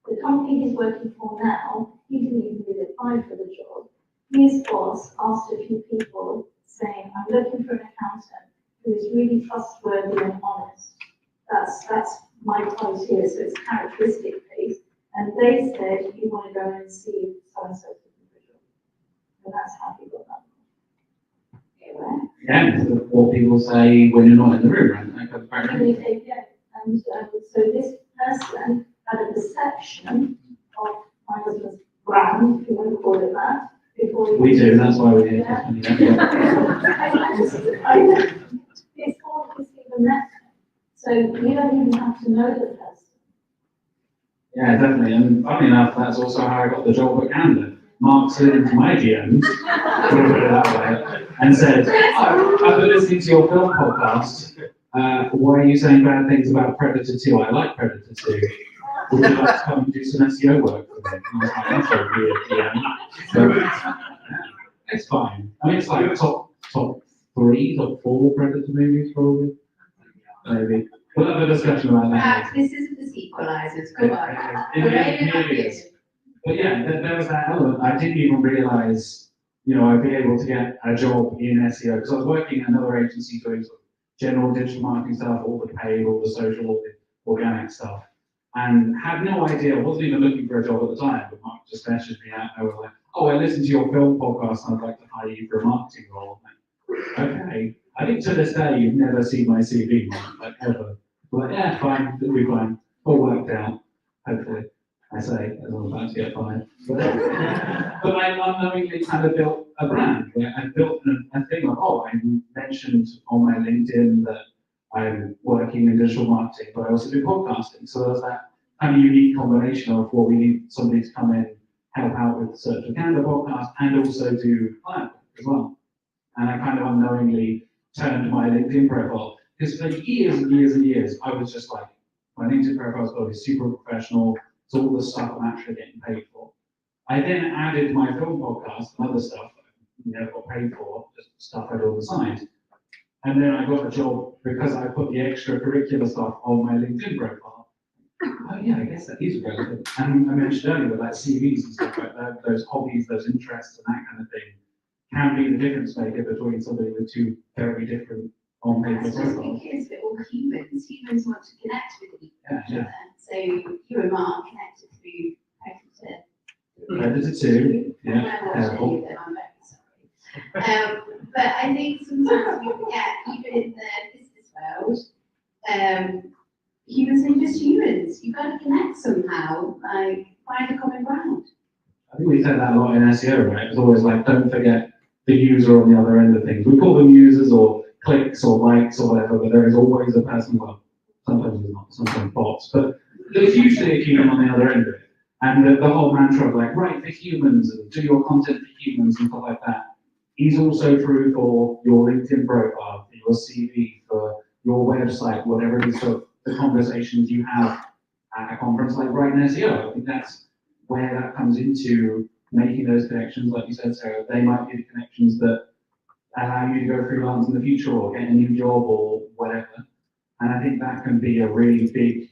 the company he's working for now, he didn't even really apply for the job. His boss asked a few people saying, I'm looking for an accountant who is really trustworthy and honest. That's my criteria, so it's characteristic based. And they said, you want to go and see so-and-so individual. And that's how he got that. Yeah, what people say when you're not in the room, right? And so this person had a perception of my husband's brand, if you want to call it that, before he We do, that's why we're here. Yeah. Yeah. It's all even that. So you don't even have to know the person. Yeah, definitely. And funny enough, that's also how I got the job at Candour. Mark slid into my DMs, put it that way, and said, I've been listening to your film podcast. Why are you saying bad things about Predator 2? I like Predator 2. Would you like to come and do some SEO work for me? And I was like, that's a weird DM. So, yeah, it's fine. I mean, it's like top 3 or 4 Predator movies, probably. Maybe. We'll have a discussion about that. This isn't the sequelizers, come on. It is. But yeah, there was that element. I didn't even realize, I'd be able to get a job in SEO because I was working at another agency doing sort of general digital marketing stuff, all the paid, all the social, all the organic stuff, and had no idea. I wasn't even looking for a job at the time. But Mark just messaged me out. And I was like, "Oh, I listened to your film podcast, and I'd like to hire you for a marketing role." I'm like, okay. I think to this day you've never seen my CV, like ever. But yeah, fine, it'll be fine. All worked out, hopefully. I say, as I'm about to get fired. But I unknowingly kind of built a brand. Where I built a thing of, I mentioned on my LinkedIn that I'm working in digital marketing, but I also do podcasting. So there's that kind of unique combination of, we need somebody to come in, help out with the Search for Candour podcast and also do client work as well. And I kind of unknowingly turned my LinkedIn profile because for years and years and years, I was just like, my LinkedIn profile's got to be super professional. It's all the stuff I'm actually getting paid for. I then added my film podcast and other stuff that I never got paid for, just stuff I do on the side. And then I got a job because I put the extracurricular stuff on my LinkedIn profile. Oh yeah, I guess that is relevant. And I mentioned earlier, like CVs and stuff like that, those hobbies, those interests and that kind of thing can be the difference maker between somebody with two very different on-paper That's just profiles. because we're all humans. Humans want to connect with each Yeah, yeah. other. So you and Mark connected through Predator 2, yeah, I'm careful. very sorry. But I think sometimes we forget, even in the business world, humans are just humans. You've got to connect somehow, like find a common ground. I think we said that a lot in SEO, right? It's always like, don't forget the user on the other end of things. We call them users or clicks or likes or whatever, but there is always a person, well, sometimes there's not, sometimes bots, but there's usually a human on the other end of it. And the whole mantra of like, write for humans and do your content for humans and stuff like that is also true for your LinkedIn profile, for your CV, for your website, whatever it is, for the conversations you have at a conference like Brighton SEO. I think that's where that comes into making those connections, like you said, Sarah. They might be the connections that allow you to go freelance in the future or get a new job or whatever. And I think that can be a really big,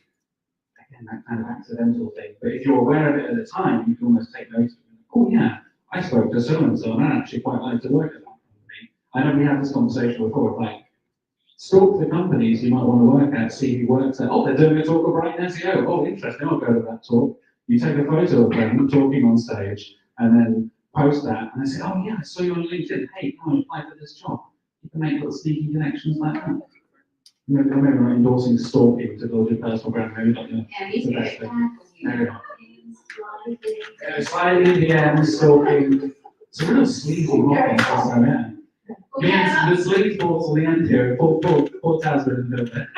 again, that kind of accidental thing. But if you're aware of it at the time, you can almost take notice of it. Oh yeah, I spoke to so-and-so and I actually quite like to work at that company. I know we had this conversation before, like, stalk the companies you might want to work at, see who works at. Oh, they're doing a talk of Brighton SEO. Oh, interesting, I'll go to that talk. You take a photo of them talking on stage and then post that. And they say, oh yeah, I saw you on LinkedIn. Hey, come and apply for this job. You can make little sneaky connections like that. Maybe I'm not endorsing stalking to build your personal brand. Maybe not Yeah, we the do best it. thing. Maybe not. Sliding DMs, stalking. It's a real sleazy model, so yeah. Yeah. The sleaze thoughts on the end here. Poor Tazmin in the middle there.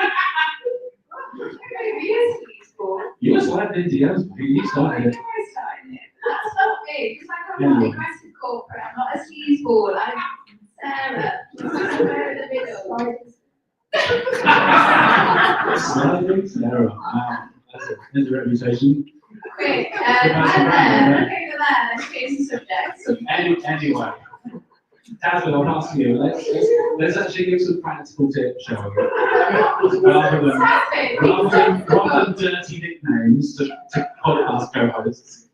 You were sliding into DMs, you started it. That's not me, because I'm not an aggressive corporate, I'm not a sleazeball, I'm Sarah. Somewhere in the middle. Sliding Sarah. Wow, that's it. There's a reputation. Quick, okay, for that, let's change the subject. Anyway, Tazmin, I'm asking you, let's actually give some practical tips, shall we? Rather than dirty nicknames to podcast co-hosts.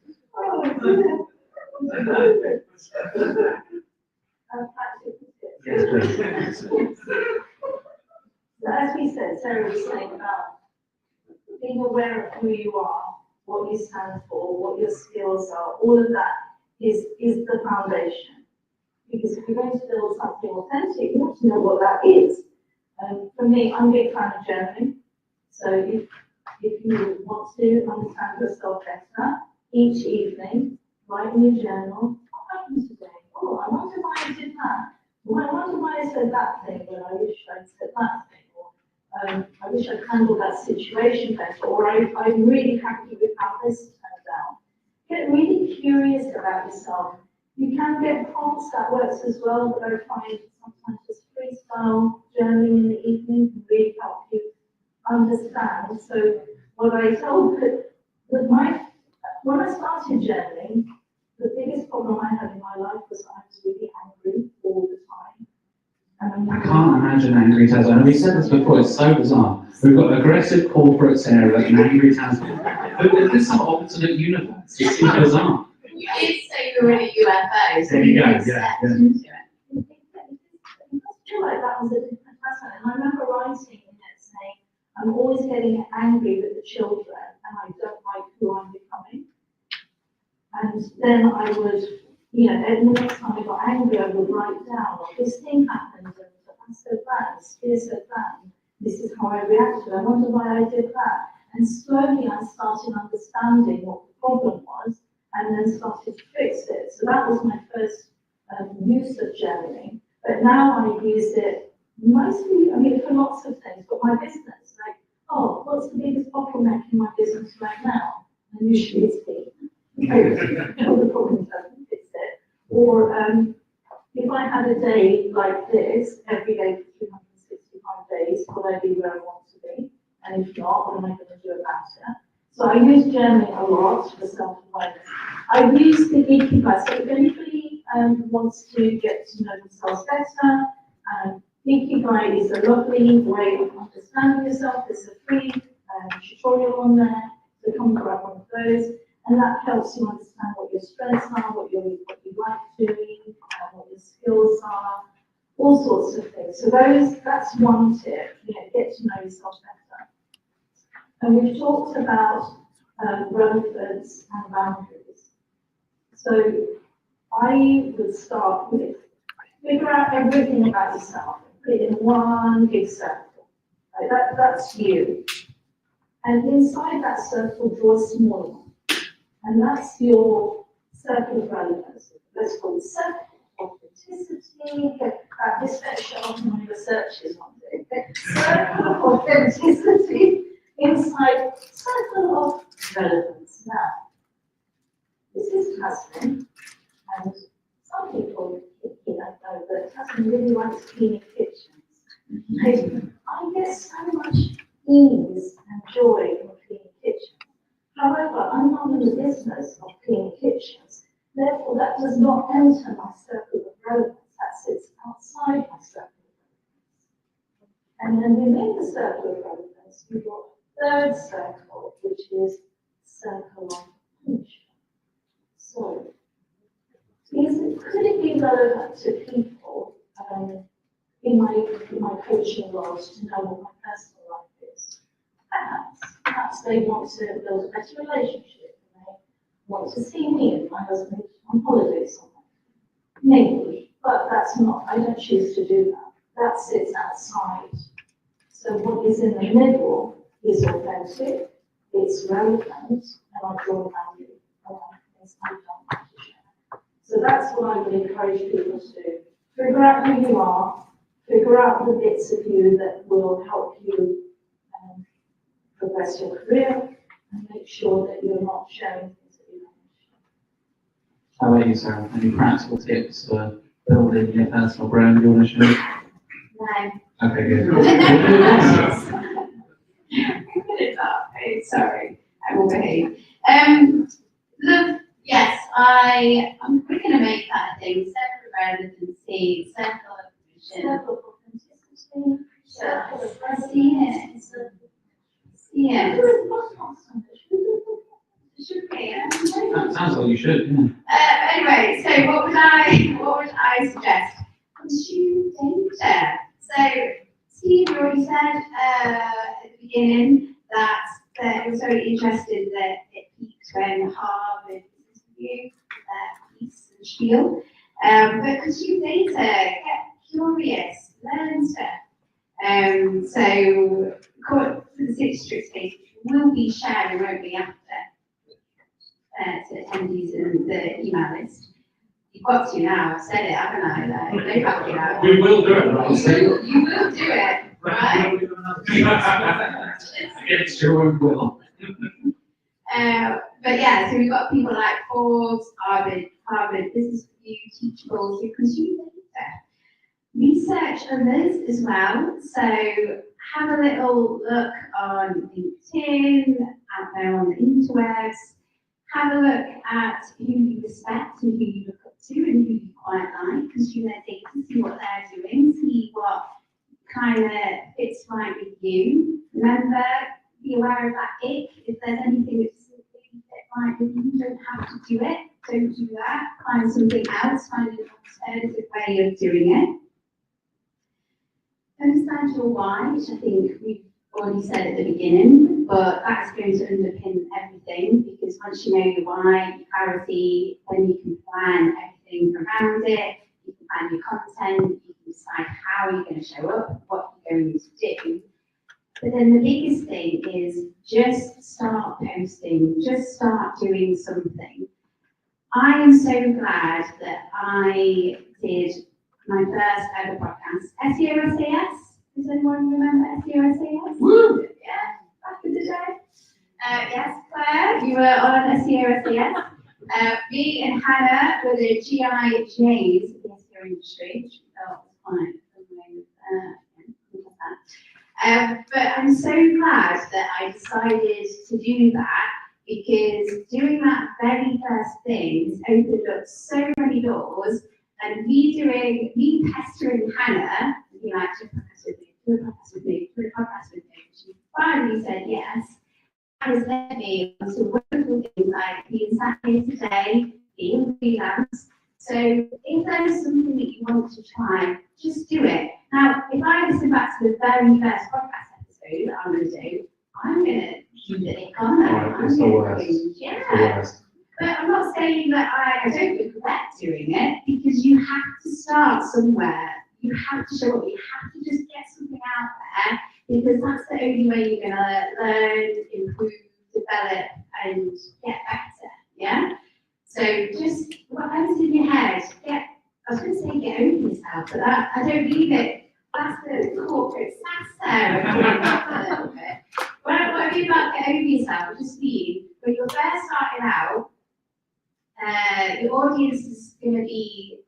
Yes, please. So as we said, Sarah was saying about being aware of who you are, what you stand for, what your skills are, all of that is the foundation. Because if you're going to build something authentic, you have to know what that is. For me, I'm a big fan of journaling. So if you want to understand yourself better, each evening, write in your journal, what happened today? Oh, I wonder why I did that. Well, I wonder why I said that thing when I wish I'd said that thing. Or I wish I'd handled that situation better. Or I'm really happy with how this turned out. Get really curious about yourself. You can get prompts, that works as well, but I find sometimes just freestyle journaling in the evening can really help you understand. So what I told when I started journaling, the biggest problem I had in my life was I was really angry all the time. I can't imagine angry Tazmin. And we said this before, it's so bizarre. We've got aggressive corporate Sarah and angry Tazmin. But in this sort of alternate universe, it's so bizarre. You did say we were in a UFO, so There you you go, can yeah, step yeah. into it. I feel like that was a different person. And I remember writing in it saying, I'm always getting angry with the children and I don't like who I'm becoming. And then I would, the next time I got angry, I would write down, this thing happened, and I'm so bad, this feels so bad, this is how I reacted, I wonder why I did that. And slowly I started understanding what the problem was, and then started to fix it. So that was my first use of journaling. But now I use it mostly, for lots of things, but my business, like, what's the biggest bottleneck in my business right now? And usually it's me. the problem doesn't fix it. Or if I had a day like this, every day for 365 days, will I be where I want to be? And if not, what am I going to do about it? So I use journaling a lot for self-awareness. I use the Ikigai. So if anybody wants to get to know themselves better, Ikigai is a lovely way of understanding yourself. There's a free tutorial on there, so come and grab one of those. And that helps you understand what your strengths are, what you like doing, what your skills are, all sorts of things. So that's one tip, get to know yourself better. And we've talked about relevance and boundaries. So I would start with figure out everything about yourself, put it in one big circle. Right? That's you. And inside that circle, draw a small one. And that's your circle of relevance. Let's call it circle of authenticity. This better show up in one of your searches one day. Circle of authenticity inside circle of relevance. Now, this is Tazmin, and some people don't know that Tazmin really likes cleaning kitchens. I get so much ease and joy from cleaning kitchens. However, I'm not in the business of cleaning kitchens. Therefore, that does not enter my circle of relevance. That sits outside my circle of relevance. And then within the circle of relevance, you've got a third circle, which is circle of punishment. So, is it critically relevant to people in my coaching roles to know what my personal life is? Perhaps they want to build a better relationship, and they want to see me and my husband on holiday somewhere. Maybe, but that's not, I don't choose to do that. That sits outside. So what is in the middle is authentic, it's relevant, and I draw value around things I don't want to share. So that's what I would encourage people to do. Figure out who you are, figure out the bits of you that will help you progress your career, and make sure that you're not sharing things that you don't share. How about you, Sarah? Any practical tips for building your personal brand you want to share? No. Okay, good. Sorry, I will behave. Look, yes, I'm going to make that a thing. Circle of relevancy, circle of vision. Circle of authenticity, circle of I see it. Yeah. Should be. That sounds like you should, yeah. Anyway, so what would I suggest? Consume data. So Steve already said at the beginning that it was very interesting that it peaked when Harvard interviewed their piece and spiel. But consume data, get curious, learn stuff. So for the 6 strict stages, we'll be shared remotely after to attendees and the email list. You've got to now, I've said it, haven't I? No backing out. We will do it, right? You will do it, right? Against your own will. But yeah, so we've got people like Forbes, Harvard Business Review, Teachable, so consume data. Research others as well, so have a little look on LinkedIn, out there on the interwebs, have a look at who you respect and who you look up to and who you quite like, consume their data, see what they're doing, see what kind of fits right with you. Remember, be aware of that ick. If there's anything that doesn't really fit right with you, you don't have to do it. Don't do that. Find something else, find an alternative way of doing it. Understand your why, which I think we've already said at the beginning, but that's going to underpin everything, because once you know your why, your clarity, then you can plan everything around it, you can plan your content, you can decide how you're going to show up, what you're going to do. But then the biggest thing is just start posting, just start doing something. I am so glad that I did my first ever podcast, SEO SAS. Does anyone remember SEO SAS? Woo! Yeah, back in the day. Yes, Claire, you were on SEO SAS. Me and Hannah were the GIJs of the SEO industry, which we felt was quite but I'm so glad that I decided to do that, because doing that very first thing has opened up so many doors, and me pestering Hannah, being like, do a podcast with me. She finally said yes. Has led me on some wonderful things like being sat here today, being freelance. So if there's something that you want to try, just do it. Now, if I listen back to the very first podcast episode that I'm going to do, I'm going to keep it on there. Oh, it's the worst. Yeah. It's the worst. But I'm not saying that I don't regret doing it, because you have to start somewhere. You have to show up. You have to just get something out there, because that's the only way you're going to learn, improve, develop, and get better. Yeah? So just whatever's in your head, I was going to say get over yourself, but I don't mean it. That's the corporate sass there. A little bit. What I mean about get over yourself, I just mean when you're first starting out, your audience is going to be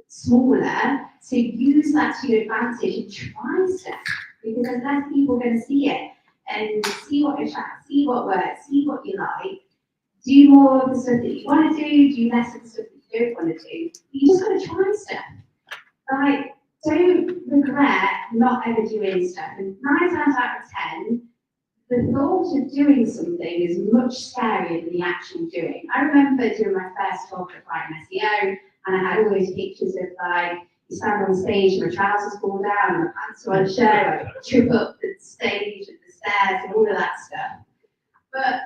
smaller, so use that to your advantage and try stuff, because there's less people going to see it and see what attracts, see what works, see what you like. Do more of the stuff that you want to do less of the stuff that you don't want to do. You just got to try stuff. Like, don't regret not ever doing stuff. And 9 times out of 10, the thought of doing something is much scarier than the actual doing. I remember doing my first talk at Brighton SEO, and I had all those pictures of like, you stand on stage and my trousers fall down and my pants are unshow, I trip up the stage and the stairs and all of that stuff. But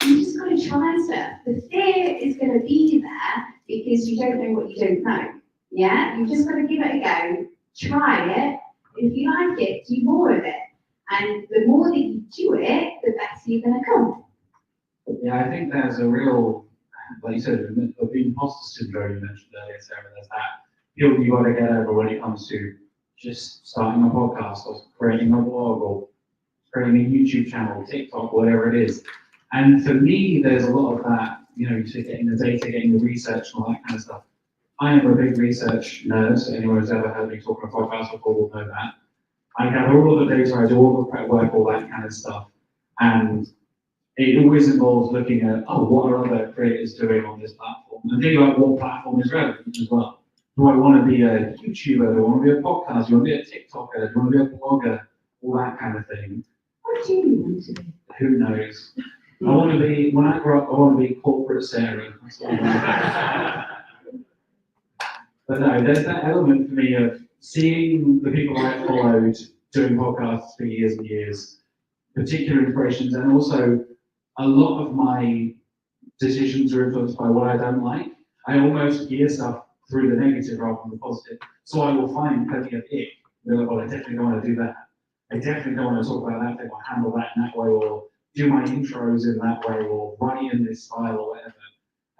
you just got to try stuff. The fear is going to be there because you don't know what you don't know. Yeah? You've just got to give it a go, try it. If you like it, do more of it. And the more that you do it, the better you're going to come. Yeah, I think there's a real, like you said, the imposter syndrome you mentioned earlier, Sarah, there's that hill you got to get over when it comes to just starting a podcast or creating a blog or creating a YouTube channel, TikTok, whatever it is. And for me, there's a lot of that, you know, you say getting the data, getting the research and all that kind of stuff. I am a big research nerd, so anyone who's ever heard me talk on a podcast before will know that. I gather all of the data, I do all the prep work, all that kind of stuff. And it always involves looking at, oh, what are other creators doing on this platform? And thinking about what platform is relevant as well. Do I want to be a YouTuber? Do I want to be a podcast? Do I want to be a TikToker? Do I want to be a blogger? All that kind of thing. What do you want to be? Who knows? I want to be, when I grow up, I want to be corporate Sarah. That's what I want. But no, there's that element for me of seeing the people I followed doing podcasts for years and years, particular inspirations, and also a lot of my decisions are influenced by what I don't like. I almost gear stuff through the negative rather than the positive. So I will find plenty of ick. Like, well, I definitely don't want to do that. I definitely don't want to talk about that thing or handle that in that way or do my intros in that way or write in this style or whatever.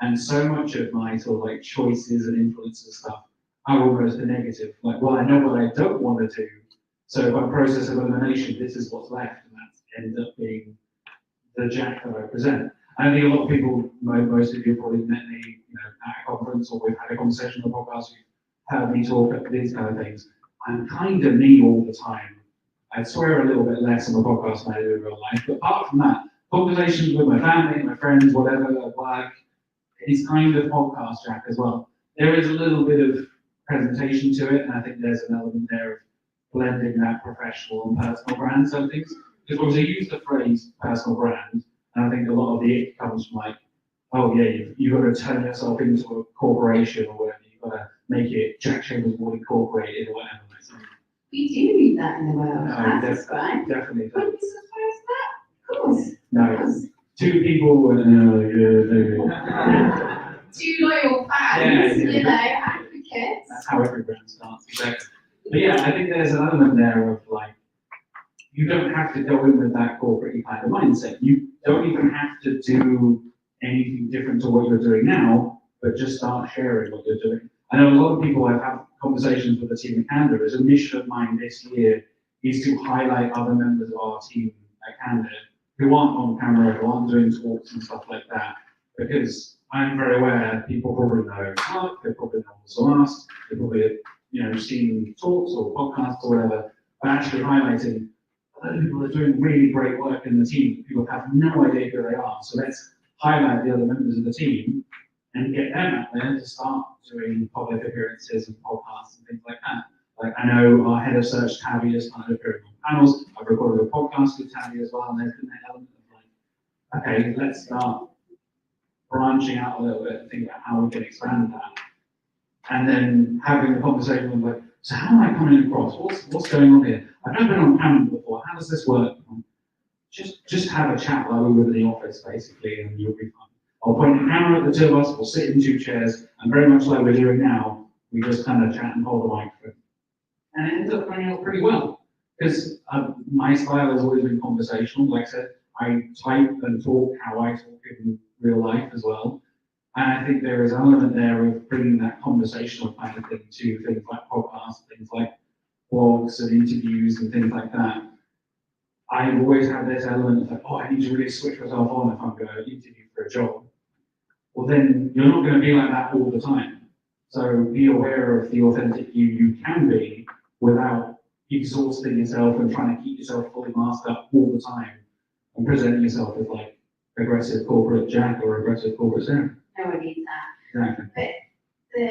And so much of my sort of like choices and influences stuff are almost a negative. Like, well, I know what I don't want to do. So by process of elimination, this is what's left. And that ends up being the Jack that I present. I think a lot of people, most of you have probably met me, you know, at a conference or we've had a conversation on the podcast, you've heard me talk about these kind of things. I'm kind of me all the time. I swear a little bit less on the podcast than I do in real life, but apart from that, conversations with my family, my friends, whatever, at work, is kind of podcast Jack as well. There is a little bit of presentation to it, and I think there's an element there of blending that professional and personal brand side of things. Because obviously I use the phrase personal brand, and I think a lot of the it comes from like, oh yeah, you've got to turn yourself into a corporation or whatever, you've got to make it Jack Chambers Board Incorporated or whatever. We do need that in the world. No, That's right. definitely. Would you suppose that? Of course. No, two people, Two loyal fans, you know, advocates. That's how every brand starts, exactly. But yeah, I think there's an element there of like, you don't have to go in with that corporate kind of mindset. You don't even have to do anything different to what you're doing now, but just start sharing what you're doing. I know a lot of people I've had conversations with the team at Candour. As a mission of mine this year is to highlight other members of our team at Candour who aren't on camera, who aren't doing talks and stuff like that, because I'm very aware people probably know Mark, they probably know also us, they probably have, seen talks or podcasts or whatever, but actually highlighting other people are doing really great work in the team. People have no idea who they are. So let's highlight the other members of the team and get them out there to start doing public appearances and podcasts and things like that. Like I know our head of search, Tabby, has started appearing on panels. I've recorded a podcast with Tabby as well, and there's been that element of like, okay, let's start branching out a little bit and think about how we can expand that. And then having the conversation of like, so how am I coming across? What's going on here? I've never been on camera before. How does this work? Just have a chat like we would in the office, basically, and you'll be fine. I'll point the camera at the two of us, we'll sit in two chairs, and very much like we're doing now, we just kind of chat and hold the microphone. And it ends up coming out pretty well. Because my style has always been conversational. Like I said, I type and talk how I talk in real life as well. And I think there is an element there of bringing that conversational kind of thing to things like podcasts, things like blogs and interviews and things like that. I've always had this element of like, oh, I need to really switch myself on if I'm going to interview for a job. Well, then you're not going to be like that all the time. So be aware of the authentic you can be without exhausting yourself and trying to keep yourself fully masked up all the time and presenting yourself as like aggressive corporate Jack or aggressive corporate Sarah. No one needs that. Exactly. But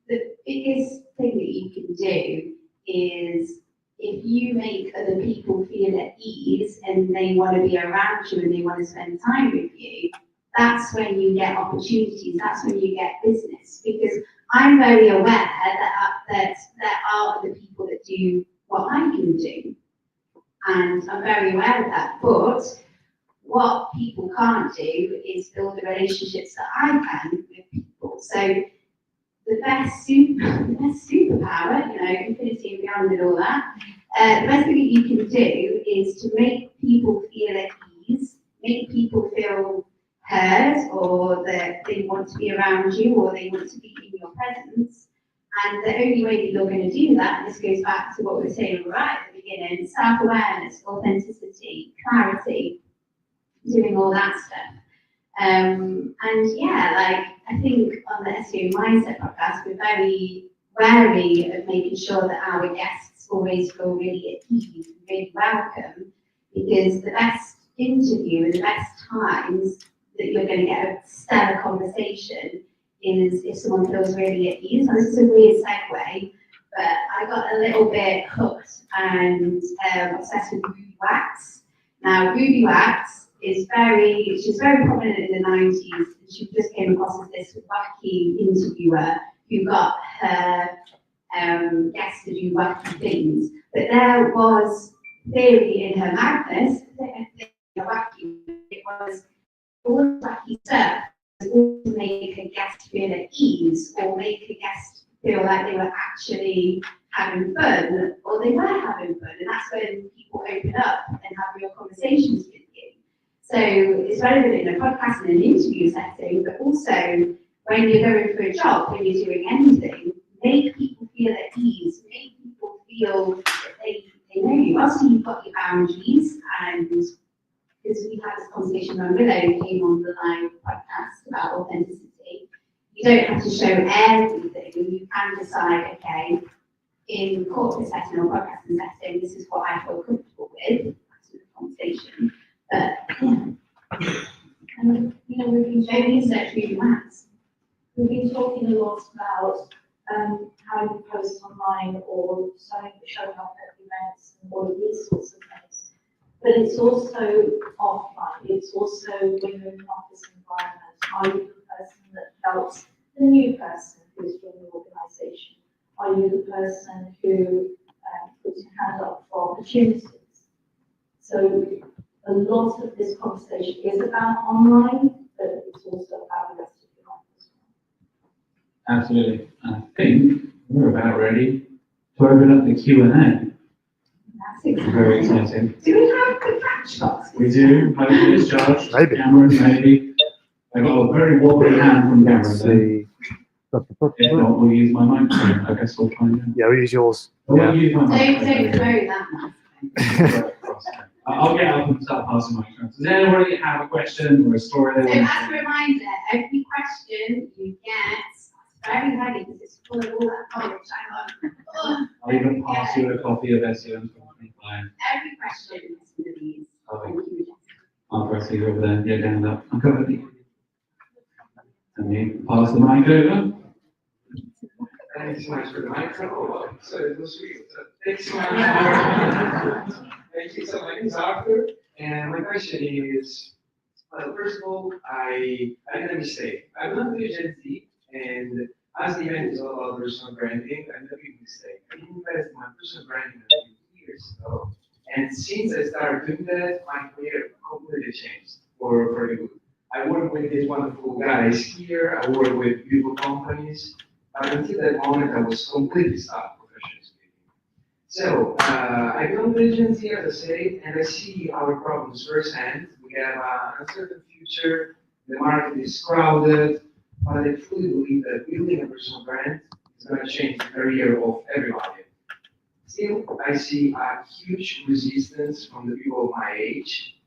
the biggest thing that you can do is if you make other people feel at ease and they want to be around you and they want to spend time with you, that's when you get opportunities, that's when you get business. Because I'm very aware that there are other people that do what I can do. And I'm very aware of that. But what people can't do is build the relationships that I can with people. So the best superpower, infinity and beyond and all that, the best thing that you can do is to make people feel at ease, make people feel heard, or that they want to be around you, or they want to be in your presence. And the only way that you're going to do that, and this goes back to what we were saying right at the beginning, self-awareness, authenticity, clarity, doing all that stuff. And yeah, like I think on the SEO Mindset podcast, we're very wary of making sure that our guests always feel really at ease, really welcome, because the best interview and the best times that you're going to get a stellar conversation is if someone feels really at ease. And this is a weird segue, but I got a little bit hooked and obsessed with Ruby Wax. Now, Ruby Wax she's very prominent in the 90s, and she just came across as this wacky interviewer who got her guests to do wacky things. But there was theory in her madness, it was all wacky stuff, all to make a guest feel at ease, or make a guest feel like they were actually having fun, or they were having fun, and that's when people open up and have real conversations with you. So it's relevant in a podcast and an interview setting, but also when you're going for a job, when you're doing anything, make people feel at ease, make people feel that they know you. Also, you've got your boundaries, and because we had this conversation when Willow came on the live podcast about authenticity, you don't have to show everything. You can decide, okay, in corporate setting or podcasting setting, this is what I feel comfortable with. That's the conversation. But yeah, And we've been show research really matters. We've been talking a lot about how you post online or showing up at events and all of these sorts of things. But it's also offline. It's also when you're in an office environment. Are you the person that helps the new person who's in the organisation? Are you the person who puts your hand up for opportunities? So a lot of this conversation is about online, but it's also about the rest of your life as well. Absolutely. I think we're about ready to open up the Q&A. That's exciting. Very exciting. Do we have the catch box? We do. Hopefully it's charged. Maybe. Cameron, maybe. I got a very wobbly hand from Cameron. Let's Then. see. If not, we'll use my microphone. I guess we'll try and. Yeah, we use yours. We'll use my Don't microphone. throw that much. I'll get up and start passing microphones. Does anybody have a question or a story So they want as a reminder, every question, you get very heavy because it's full of all that knowledge I love. I'll even pass you a copy of SEO and amplify. Every question is one of these. Okay. Thank you, Jack. I'll press you over there. Yeah, down that. I'm covered. And you pass the mic over. Thank you so much for the microphone. So it was real. So thanks so much. Thank you. So my name is Arthur, and my question is, well, first of all, I made a mistake. I'm not the Gen Z, and as the event is all about personal branding, I made a big mistake. I didn't invest in my personal branding a few years ago, and since I started doing that, my career completely changed for the good. I work with these wonderful guys here. I work with beautiful companies. But until that moment, I was completely stuck, professionally speaking. So, I belong to the agency, as I say, and I see our problems firsthand. We have an uncertain future, the market is crowded, but I truly believe that building a personal brand is going to change the career of everybody. Still, I see a huge resistance from the people of my age,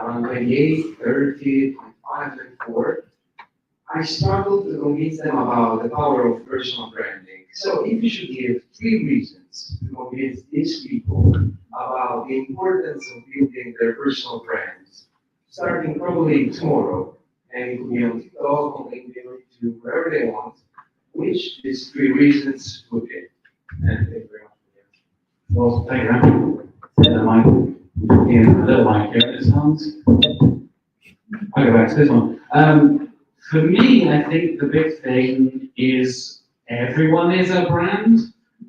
around 28, 30, 25, 34. I struggle to convince them about the power of personal branding. So if you should give 3 reasons to convince these people about the importance of building their personal brands, starting probably tomorrow, and it could be on TikTok, on LinkedIn, to wherever they want, which these 3 reasons would be. And thank you very much for the answer. Well, thank you, Aaron. And the mic, in a little mic here, it sounds. I'll go back to this one. For me, I think the big thing is everyone is a brand.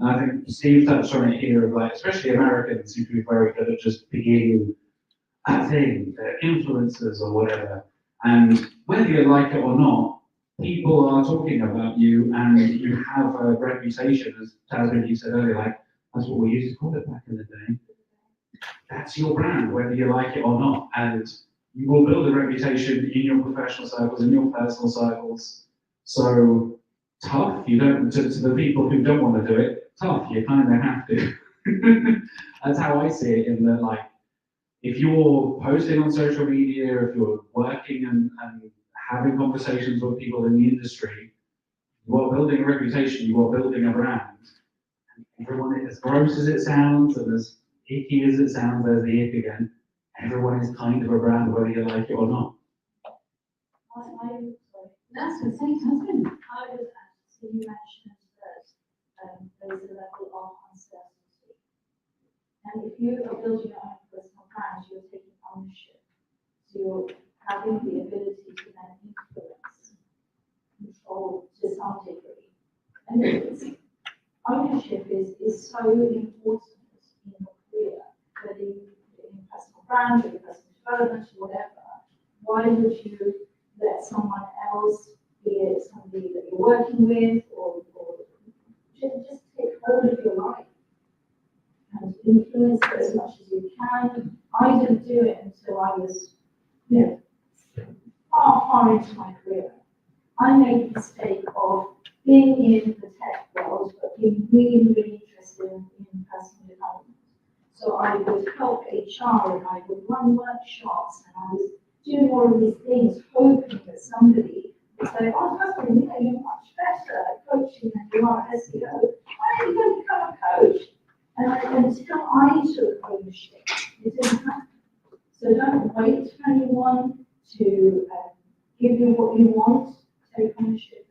And I think Steve touched on it here, of like, especially Americans seem to be very good at just being a thing, they're influencers or whatever. And whether you like it or not, people are talking about you and you have a reputation, as Tazmin, you said earlier, like, that's what we used to call it back in the day. That's your brand, whether you like it or not. And you will build a reputation in your professional circles, in your personal circles. So tough, you don't, to the people who don't want to do it, tough, you kind of have to. That's how I see it, in that, like, if you're posting on social media, if you're working and having conversations with people in the industry, you are building a reputation, you are building a brand. And everyone, as gross as it sounds, and as icky as it sounds, there's the ick again, everyone is kind of a brand, whether you like it or not. That's the same husband. I would actually, you mentioned that there's a level of uncertainty. And if you are building your own personal brand, you're taking ownership. So you're having the ability to then influence, control to some degree. And ownership is so important in your career, whether you do it in personal brand or personal development or whatever. Why would you let someone else, be it somebody that you're working with, or just take hold of your life and influence it as much as you can? I didn't do it until I was, far into my career. I made the mistake of being in the tech world, but being really, really interested in personal development. So I would help HR, and I would run workshops, and I was doing all of these things, hoping that somebody would say, oh, husband, you're much better at coaching than you are at SEO. Why don't you go become a coach? And until I took ownership, it didn't happen. So don't wait for anyone to give you what you want. Take ownership.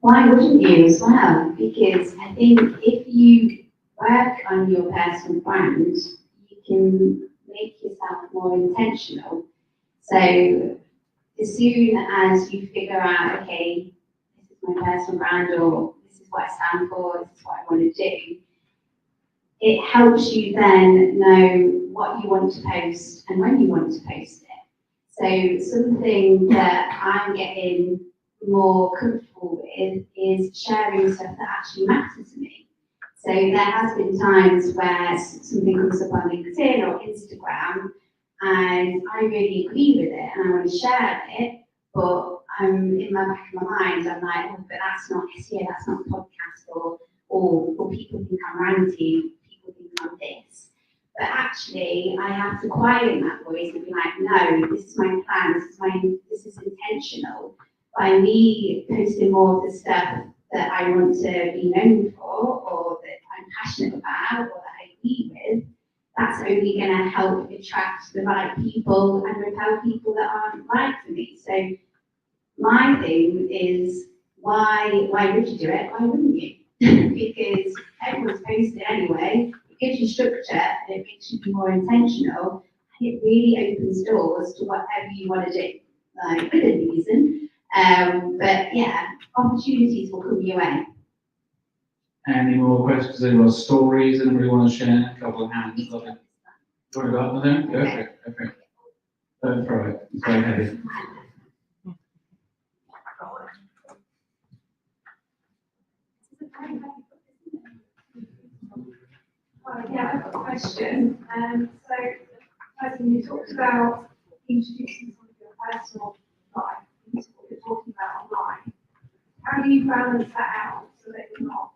Why wouldn't you as well? Because I think if you work on your personal brand, you can make yourself more intentional. So as soon as you figure out, okay, this is my personal brand, or this is what I stand for, this is what I want to do, it helps you then know what you want to post and when you want to post it. So something that I'm getting more comfortable with is sharing stuff that actually matters to me. So there has been times where something comes up on LinkedIn or Instagram and I really agree with it and I want to share it, but in my back of my mind, I'm like, oh, but that's not SEO, that's not a podcast, or people think I'm ranty, people think I'm this. But actually, I have to quiet that voice and be like, no, this is my plan, this is intentional. By me posting more of the stuff that I want to be known for, or that I'm passionate about, or that I agree with, that's only going to help attract the right people and repel people that aren't right for me. So my thing is, why would you do it? Why wouldn't you? Because everyone's posted anyway. It gives you structure and it makes you be more intentional. And it really opens doors to whatever you want to do, like within reason. But yeah, opportunities will come your way. Any more questions? Any more stories? Anybody want to share? A couple of hands. Love it. Do you want to go up with them? Go for it. Go for it. Don't throw it. It's very heavy. Yeah, I've got a question. So, Tazmin, you talked about introducing some of your personal life into what you're talking about online. How do you balance that out so that you're not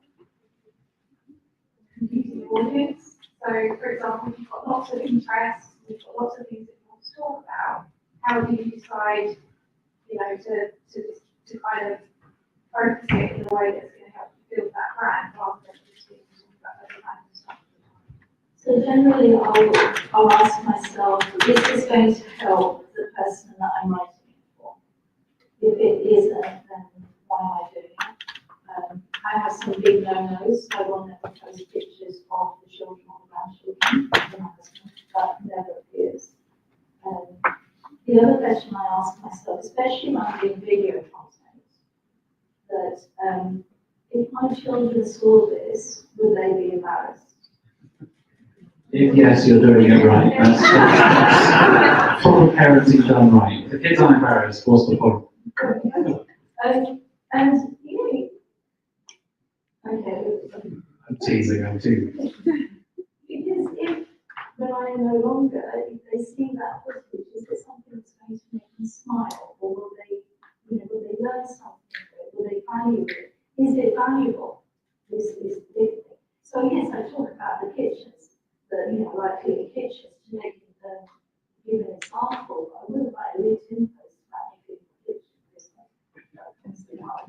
confusing the audience? So, for example, if you've got lots of interests, you've got lots of things that you want to talk about, how do you decide, to kind of focus it in a way that's going to help you build that brand rather than just being talking about other random stuff? So generally, I'll ask myself, is this going to help the person that I'm writing it for? If it isn't, then why am I doing it? I have some big no-nos. I will never post pictures of the children or the grandchildren of my husband. That never appears. The other question I ask myself, especially when I'm doing video content, that if my children saw this, would they be embarrassed? If yes, you're doing it right. That's proper parenting done right. If the kids aren't embarrassed, what's the problem? And okay. I'm teasing, I'm teasing. Because if, when I'm no longer, if they see that footage, is there something that's going to make them smile? Or will they learn something? Will they value it? Is it valuable? This is the big thing. So yes, I talk about the kitchens, like clean kitchens, to make them give an example. I wouldn't write a LinkedIn post about me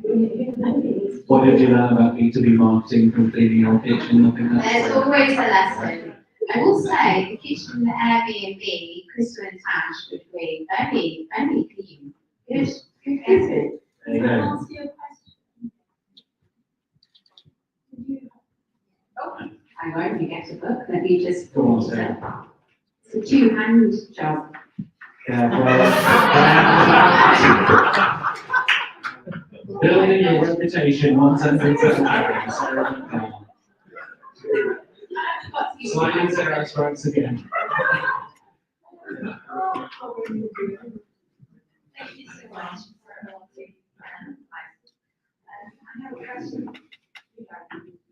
cleaning the kitchen. What did you learn about B2B marketing from cleaning your kitchen? Nothing else? There's always a lesson. I will say, the kitchen, the Airbnb, Crystal and Tash would be very clean. Good effort. There you Can I go. ask you a question? I won't forget a book. Let me just. Go on, Sarah. It's a two-hand job. Yeah, well, building your reputation one sentence at a time. Sarah. Sliding Sarah strikes again. Thank you so much for a lovely advice. I have a question.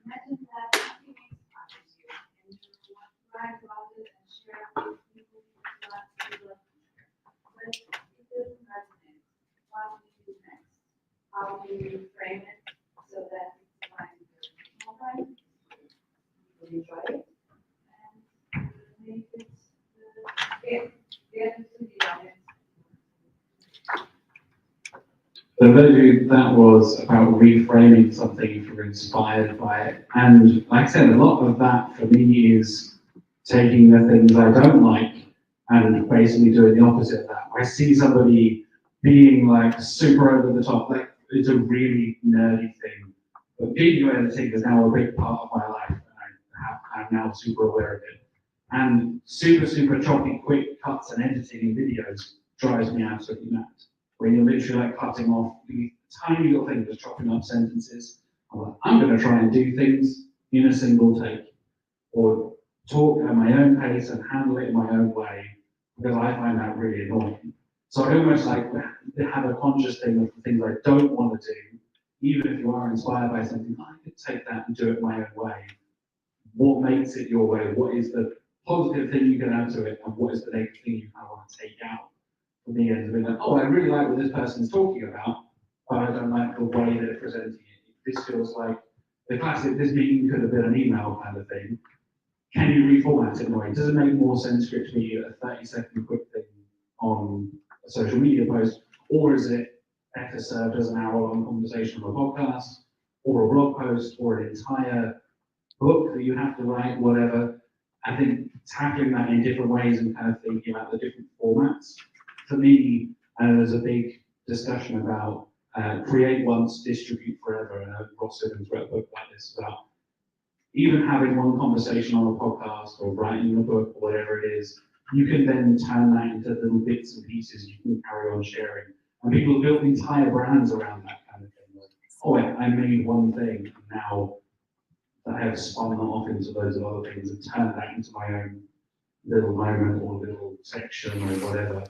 Imagine that you and you want to write about it and share it with people who want to look. But it doesn't resonate. What do you do next? How do you frame it so that it's fine for people? You enjoy it and make it get to the audience. So maybe that was about reframing something if you're inspired by it. And like I said, a lot of that for me is taking the things I don't like and basically doing the opposite of that. I see somebody being like super over the top, like it's a really nerdy thing. But video editing is now a big part of my life, and I'm now super aware of it. And super choppy, quick cuts and editing in videos drives me absolutely mad. When you're literally like cutting off these tiny little things, just chopping up sentences. I'm going to try and do things in a single take, or talk at my own pace and handle it in my own way, because I find that really annoying. So I almost like have a conscious thing of the things I don't want to do, even if you are inspired by something. I could take that and do it my own way. What makes it your way? What is the positive thing you get out of it, and what is the negative thing you kind of want to take out? For me, and be like, oh, I really like what this person's talking about, but I don't like the way they're presenting it. This feels like the classic, this meeting could have been an email kind of thing. can you reformat it in a way? Does it make more sense for it to be a 30-second quick thing on a social media post, or is it better served as an hour-long conversation on a podcast, or a blog post, or an entire book that you have to write, whatever? I think tackling that in different ways and kind of thinking about the different formats. For me, there's a big discussion about create once, distribute forever, and Ross Simmons wrote a book like this about even having one conversation on a podcast or writing a book or whatever it is, you can then turn that into little bits and pieces you can carry on sharing. And people have built entire brands around that kind of thing. Like, oh, I made one thing, and now I have spun that off into loads of other things and turned that into my own little moment or little section or whatever.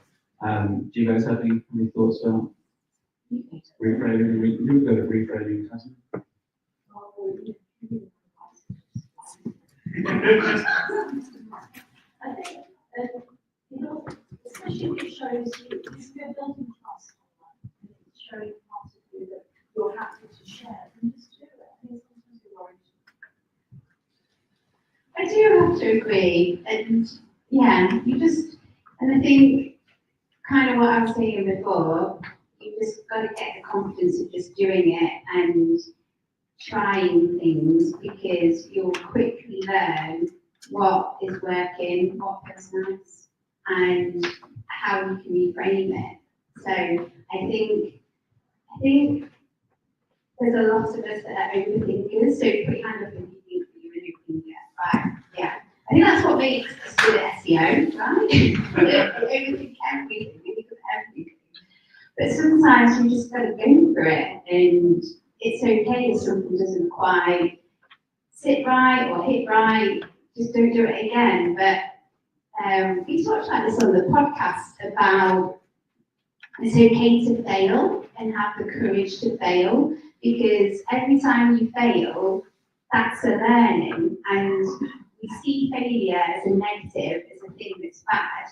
Do you guys have any thoughts about reframing? You're good at reframing, Tazmin. I think, especially if it shows you, if you're building trust online, and it's showing part of you that you're happy to share, then just do it. I think sometimes you're worried. I do have to agree, and yeah, and I think kind of what I was saying before, you just got to get the confidence of just doing it and trying things, because you'll quickly learn what is working, what feels nice, and how you can reframe it. So I think there's a lot of us that are overthinkers, so put your hand up if you think that you're an overthinker. Right, yeah. I think that's what makes us good at SEO, right? We overthink everything, we think of everything. But sometimes you just got to go for it, and it's okay if something doesn't quite sit right or hit right, just don't do it again. But we talked about this on the podcast about it's okay to fail and have the courage to fail, because every time you fail, that's a learning, and we see failure as a negative, as a thing that's bad,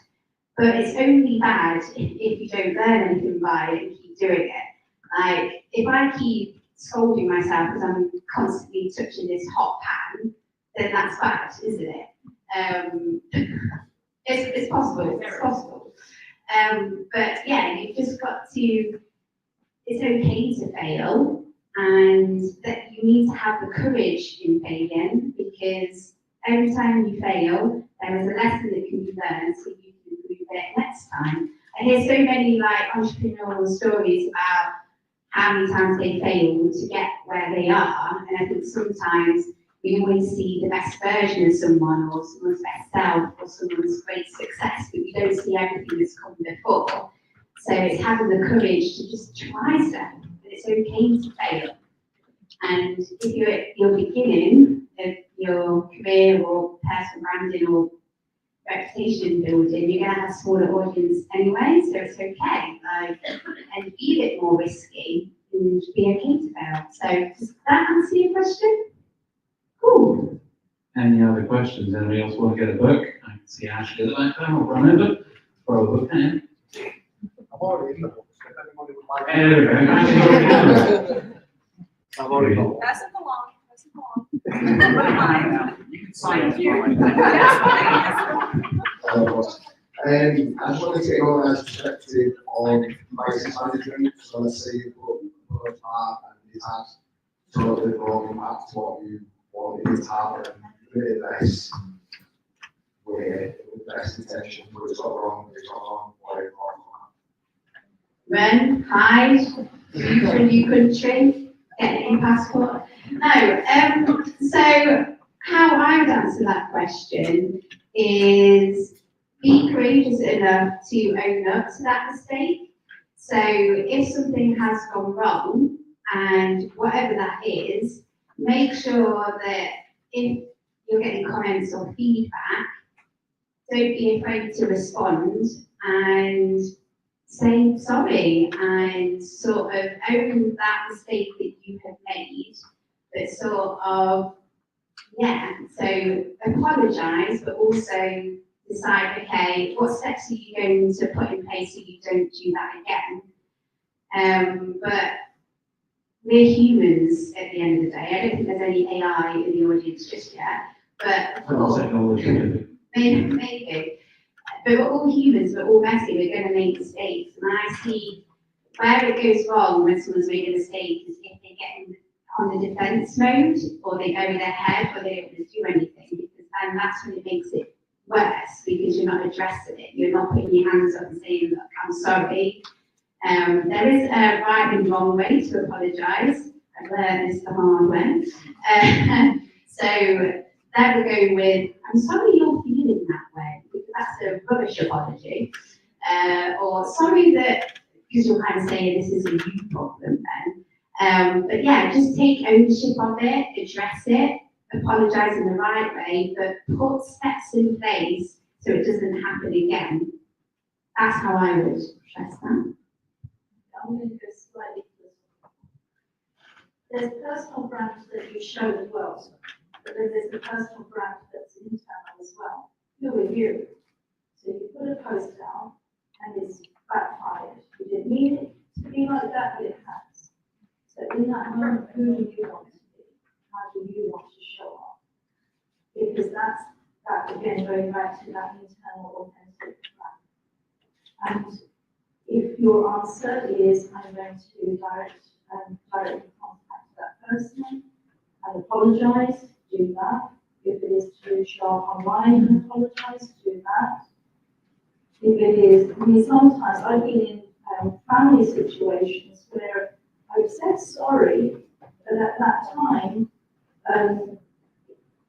but it's only bad if you don't learn anything by it and keep doing it. Like, if I keep scolding myself because I'm constantly touching this hot pan, then that's bad, isn't it? It's possible, it's possible. But yeah, you've just got to, it's okay to fail, and that you need to have the courage in failing, because every time you fail, there is a lesson that can be learned so you can improve it next time. I hear so many like entrepreneurial stories about how many times they failed to get where they are, and I think sometimes we always see the best version of someone, or someone's best self, or someone's great success, but we don't see everything that's come before. So it's having the courage to just try stuff, and it's okay to fail. And if you're at your beginning of your career or personal branding or reputation building, you're going to have a smaller audience anyway, so it's okay. And be a bit more risky and be okay to fail. So does that answer your question? Cool. Any other questions? Anybody else want to get a book? I can see Ashley at the back there. I'll run over. Throw a book in. I've already in the books, if anybody would like. There we go. Ashley, I've already got one. Pass it along, pass it along. you can sign it. I just wanted to get your guys' perspective on crisis management. So let's say you put a part and it has totally wrong impact to what you wanted it to have, and really less with less intention, but it's got wrong, whatever. Run, hide, move to a new country, get a new passport. No, so how I would answer that question is be courageous enough to own up to that mistake. So if something has gone wrong, and whatever that is, make sure that if you're getting comments or feedback, don't be afraid to respond and say sorry and sort of own that mistake that you have made, but sort of, yeah, so apologise, but also decide, okay, what steps are you going to put in place so you don't do that again? But we're humans at the end of the day. I don't think there's any AI in the audience just yet, But of From course, technology. maybe. But we're all humans, we're all messy, we're going to make mistakes. And I see where it goes wrong when someone's making a mistake is if they get on the defence mode, or they go with their head, or they don't want to do anything. And that's when it makes it worse, because you're not addressing it. You're not putting your hands up and saying, look, I'm sorry. There is a right and wrong way to apologise. I've learned this the hard way. So there we're going with, I'm sorry you're feeling that way, because that's a rubbish apology. Or sorry that, because you're kind of saying this is a you problem then. But yeah, just take ownership of it, address it, apologise in the right way, but put steps in place so it doesn't happen again. That's how I would address that. I'm going to go slightly further. There's personal brands that you show the world, but then there's the personal brand that's internal as well. Who are you? So you put a post out and it's backfired. You didn't mean it to be like that, but it has. So in that moment, who do you want to be? How do you want to show up? Because that's, that again, going back to that internal authentic brand. And if your answer is, I'm going to directly contact that person and apologise, do that. If it is to show up online and apologise, do that. If it is, I mean, sometimes I've been in family situations where I've said sorry, but at that time,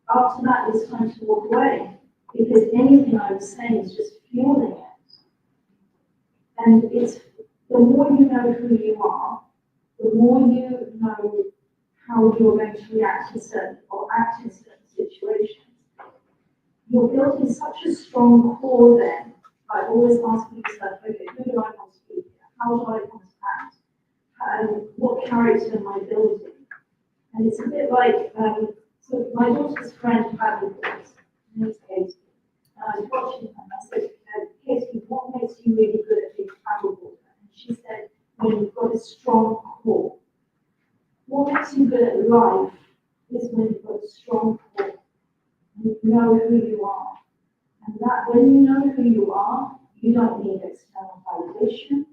after that, it's time to walk away, because anything I was saying is just fueling it. And it's, the more you know who you are, the more you know how you're going to react to certain, or act in certain situations. You're building such a strong core then, by always asking yourself, okay, who do I want to be here? How do I want to act? What character am I building? And it's a bit like, so my daughter's friend had a voice, her name's Katie. And I was watching her and I said, Katie, what makes you really good at being a travel builder? And she said, when you've got a strong core. What makes you good at life is when you've got a strong core. And you know who you are. And that when you know who you are, you don't need external validation.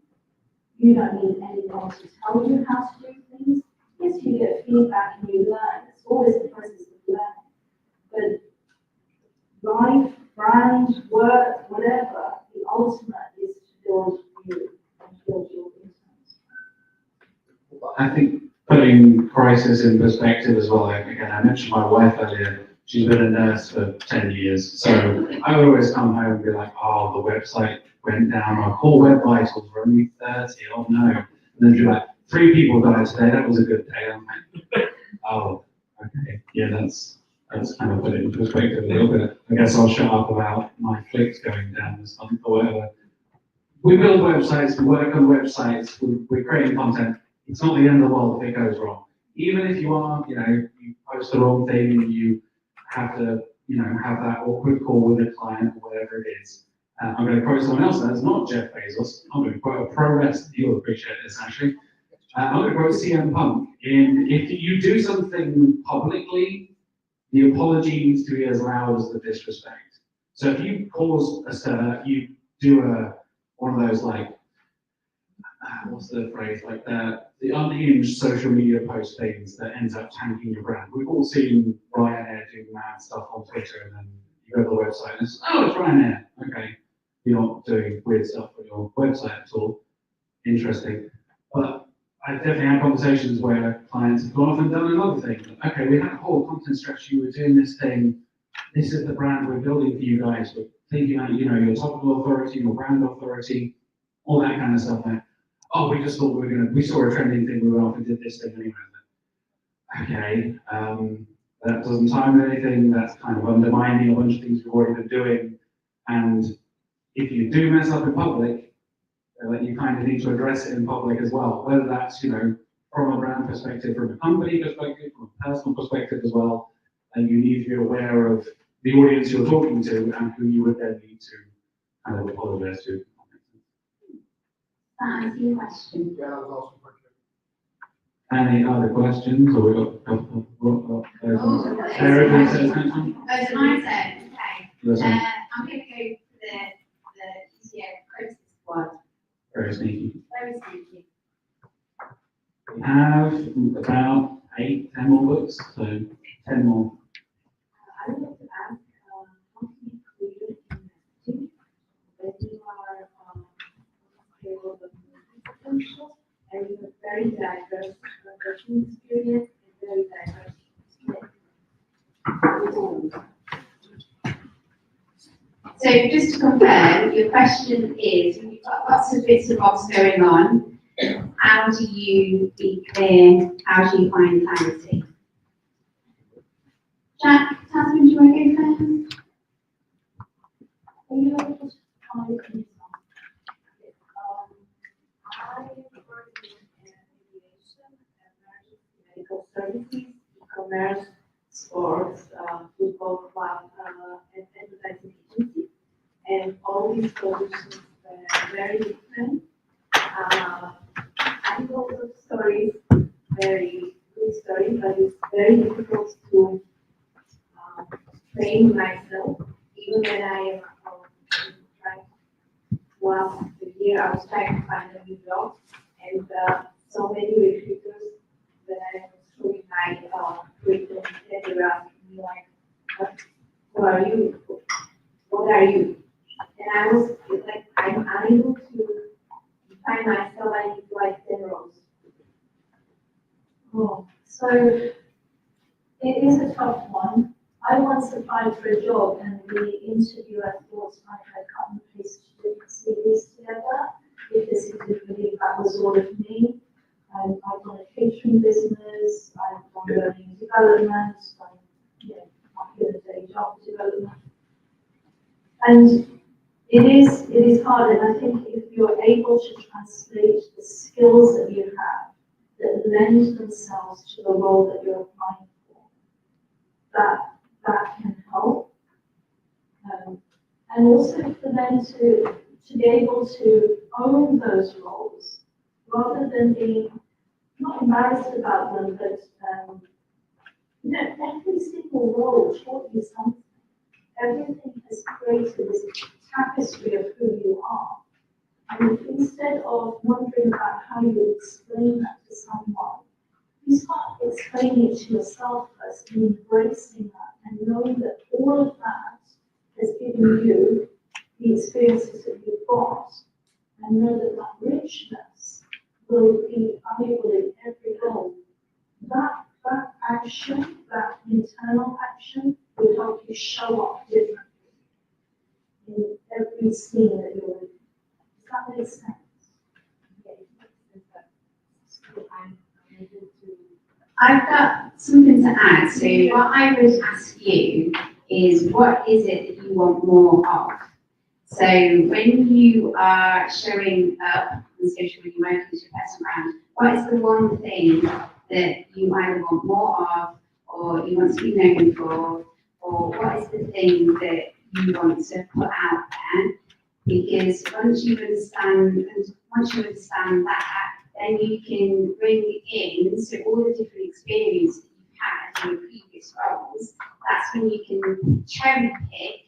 You don't need anyone to tell you how to do things. Yes, you get feedback and you learn. It's always the process of learning. But life, brand, work, whatever, the ultimate is to build you and build your business. I think putting crisis in perspective as well. Again, I mentioned my wife earlier. She's been a nurse for 10 years. So I would always come home and be like, oh, the website went down. Our core web vitals were only 30. Oh no. And then she'd be like, 3 people died today. That was a good day. I'm like, oh, okay. Yeah, that's kind of put it in perspective a little bit. I guess I'll shut up about my clicks going down this month or whatever. We build websites, we work on websites, we're creating content. It's not the end of the world if it goes wrong. Even if you are, you post the wrong thing and you have to, have that awkward call with a client or whatever it is. I'm going to quote someone else that's not Jeff Bezos. I'm going to quote a pro wrestler. You'll appreciate this actually. I'm going to quote CM Punk. If you do something publicly, the apology needs to be as loud as the disrespect. So if you cause a stir, you do one of those what's the phrase, like the unhinged social media post things that ends up tanking your brand. We've all seen Ryanair do mad stuff on Twitter, and then you go to the website and it's, oh, it's Ryanair. Okay, you're not doing weird stuff on your website at all. Interesting. But I've definitely had conversations where clients have gone off and done another thing. Okay, we had a whole content strategy, we're doing this thing. This is the brand we're building for you guys. We're thinking about, your topical authority, your brand authority, all that kind of stuff there. Oh, we just thought we saw a trending thing, we went off and did this thing anyway. Okay, that doesn't time anything, that's kind of undermining a bunch of things we've already been doing. And if you do mess up in public, then you kind of need to address it in public as well, whether that's, from a brand perspective, from a company perspective, from a personal perspective as well. And you need to be aware of the audience you're talking to and who you would then need to kind of apologize to. That answer your question. Yeah, that was awesome. Any other questions, or we got a couple of Sarah, can you say the next one? Oh, it's my turn, okay. Yes, sir. I'm gonna go for the SEO process one. Very sneaky. Very sneaky. We have about 8, 10 more books, so 10 more. I would like to ask, how can you create an investing when you are, able to potential and you have very diverse working experience and very diverse So just to confirm, your question is, you've got lots of bits and bobs going on, how do you be clear, how do you find clarity? Jack, Tazmin, do you want to go first? Are you able to comment on this one? I work in aviation, emergency medical services, e-commerce, sports, football club, and advertising agency. And all these positions were very different. I know the stories, very good stories, but it's very difficult to train myself, even when I am trying. Last year, I was trying to find a new job, and so many recruiters that I was showing my curriculum, they were asking me like, "Who are you? What are you?" And I was like, I'm unable to find myself. I need like 10 roles. Oh, so it is a tough one. I once applied for a job and the interviewer thought I had cut and pasted different CVs together because he didn't believe that was all of me. I've done a catering business, I've done learning development, I've been a job development. And it is hard, and I think if you're able to translate the skills that you have that lend themselves to the role that you're applying for, that can help. And also for them to be able to own those roles, rather than being not embarrassed about them, but every single role taught you something. Everything has created this tapestry of who you are. And instead of wondering about how you explain that to someone, you start explaining it to yourself first and embracing that and knowing that all of that has given you the experiences that you've got, and know that that richness will be valuable in every role. That action, that internal action, will help you show up differently in every scene that you're in. Does that make sense? I've got something to add. So what I would ask you is, what is it that you want more of? So when you are showing up on social media, working with your personal brand, what is the one thing that you either want more of, or you want to be known for, or what is the thing that you want to put out there? Because once you understand that, then you can bring in, so all the different experience that you've had in your previous roles, that's when you can cherry pick,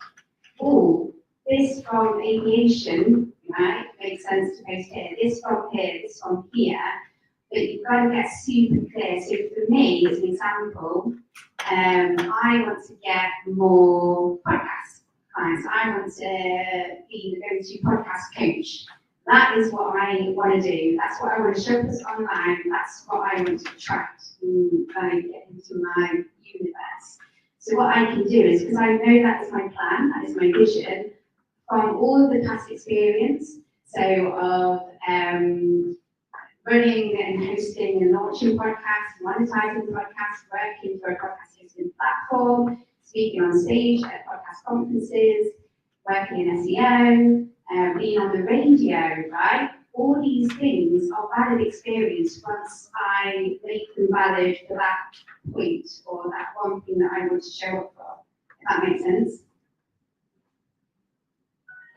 oh, this from aviation, right, makes sense to post here, this from here, this from here, but you've got to get super clear. So for me, as an example, I want to get more podcast clients. I want to be the go-to podcast coach. That is what I want to do. That's what I want to showcase online. That's what I want to attract and get into my universe. So what I can do is, because I know that is my plan, that is my vision, from all of the past experience, so of running and hosting and launching podcasts, monetizing podcasts, working for a podcast hosting platform, speaking on stage at podcast conferences, working in SEO, being on the radio, right? All these things are valid experience once I make them valid for that point or that one thing that I want to show up for. If that makes sense?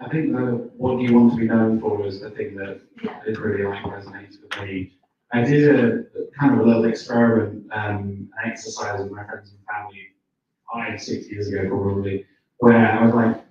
I think what you want to be known for is the thing that is really like resonates with me. I did a kind of a little experiment, an exercise with my friends and family 5, 6 years ago probably, where I was like,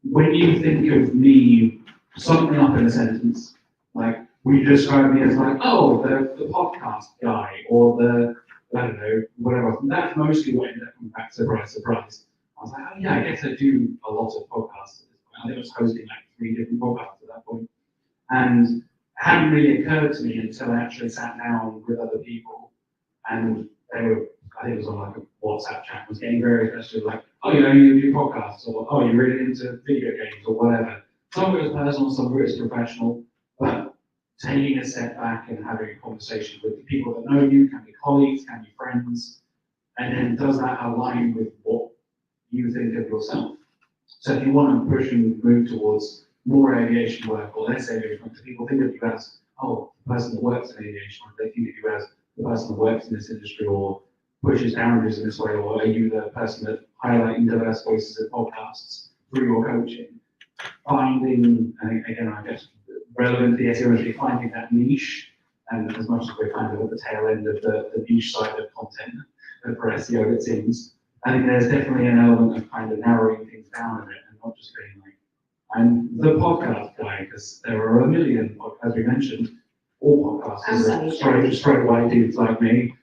when you think of me, sum me up in a sentence, like, will you describe me as like, oh, the podcast guy, or the, I don't know, whatever. That's mostly what ended up coming back, surprise, surprise. I was like, oh yeah, I guess I do a lot of podcasts at this point. I think I was hosting like 3 different podcasts at that point. And it hadn't really occurred to me until I actually sat down with other people, and they were, I think it was on like a WhatsApp chat, was getting very questions like, oh, you know, you do podcasts, or oh, you're really into video games, or whatever. Some of it was personal, some of it was professional, but taking a step back and having a conversation with the people that know you, can be colleagues, can be friends, and then does that align with what you think of yourself? So if you want to push and move towards more aviation work, or less aviation work, people think of you as, oh, the person that works in aviation, or they think of you as the person that works in this industry, or pushes boundaries in this way, or are you the person that highlighting diverse voices in podcasts through your coaching? Finding, and again, I guess, relevant to the SEO industry, finding that niche, and as much as we're kind of at the tail end of the niche side of content for SEO, it seems, I think there's definitely an element of kind of narrowing things down a bit, and not just being like, I'm the podcast guy, because there are a million, as we mentioned, all podcasters are straight white dudes like me,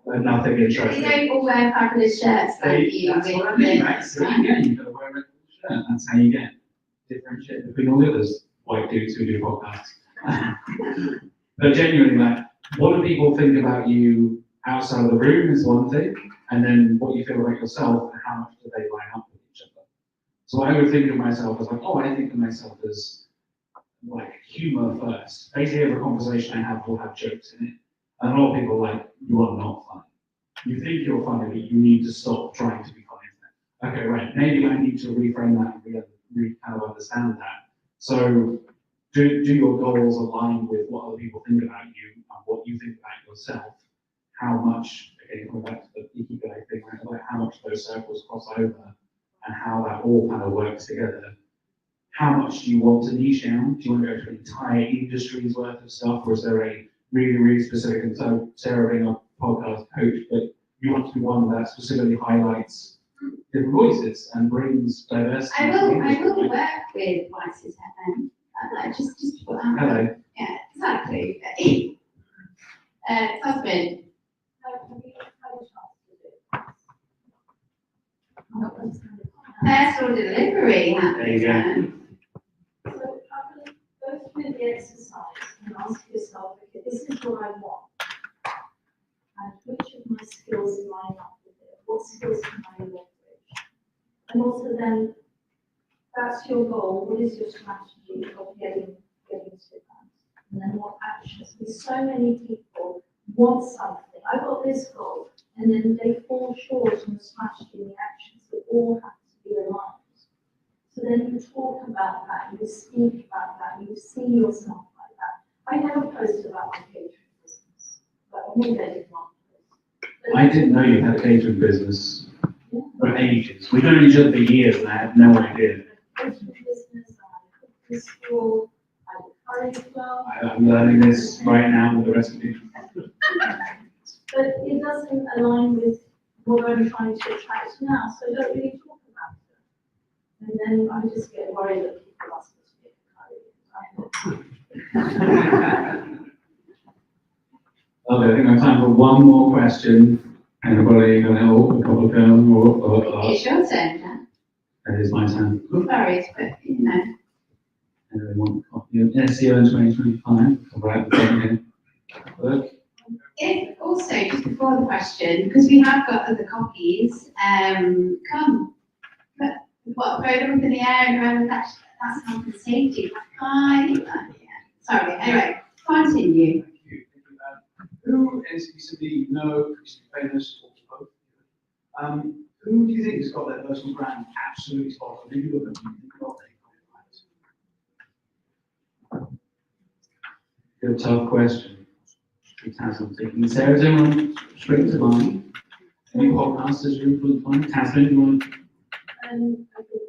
and nothing interesting. They don't all wear fabulous shirts like you. That's what I mean, right? So yeah, you've got to wear a red shirt. That's how you get differentiate between all the others white dudes who do podcasts. But genuinely, like, what do people think about you outside of the room is one thing, and then what you feel about yourself and how much do they line up with each other. So I would think of myself as like, oh, I think of myself as like humor first. Basically, every conversation I have will have jokes in it. And a lot of people are like, you are not funny. You think you're funny, but you need to stop trying to be funny. Okay, right. Maybe I need to reframe that and really kind of understand that. So do your goals align with what other people think about you and what you think about yourself? How much, again, coming back to the ikigai thing, right? Like how much those circles cross over and how that all kind of works together. How much do you want to niche down? Do you want to go to an entire industry's worth of stuff, or is there a really, really specific, and so Sarah being a podcast coach, but you want to be one that specifically highlights different voices and brings diversity? I will work with voices FM. Just put that. Hello. Yeah, exactly. Tazmin. Have you had a chance to do it? Personal delivery. There you go. So I will go through the exercise and ask yourself, okay, this is what I want. And which of my skills line up with it? What skills can I leverage? And also then, that's your goal. What is your strategy of getting to that? And then what actions? Because so many people want something. I've got this goal, and then they fall short on the strategy and the actions. They all have to be aligned. So then you talk about that, you speak about that, you see yourself like that. I never posted about my catering business, but maybe I did not post. I didn't know you had a catering business for ages. We've known each other for years, and I had no idea. Catering business, I cook this school, I do curry club. I'm learning this right now with the rest of you. But it doesn't align with what I'm trying to attract now, so I don't really talk about it. And then I just get worried that people ask me to be Okay, I think I have time for one more question. Anybody going to help? A couple of them? It's your turn, Jack. It is my turn. Sorry, but you know. Anyone want a copy of SEO in 2025? Come right at the bottom here. Look. If also, just before the question, because we have got other copies, come. Throw them up in the air and remember that's health and safety. Hi. Yeah. Sorry. Anyway, continue. Thank you. Who is somebody you know, who's famous or both? Who do you think has got their personal brand absolutely spot on? If you look at them, you think, oh, they Good, tough question. It has something. Sarah, anyone spring to mind? Any podcasters you're influenced by? Tazmin, you want?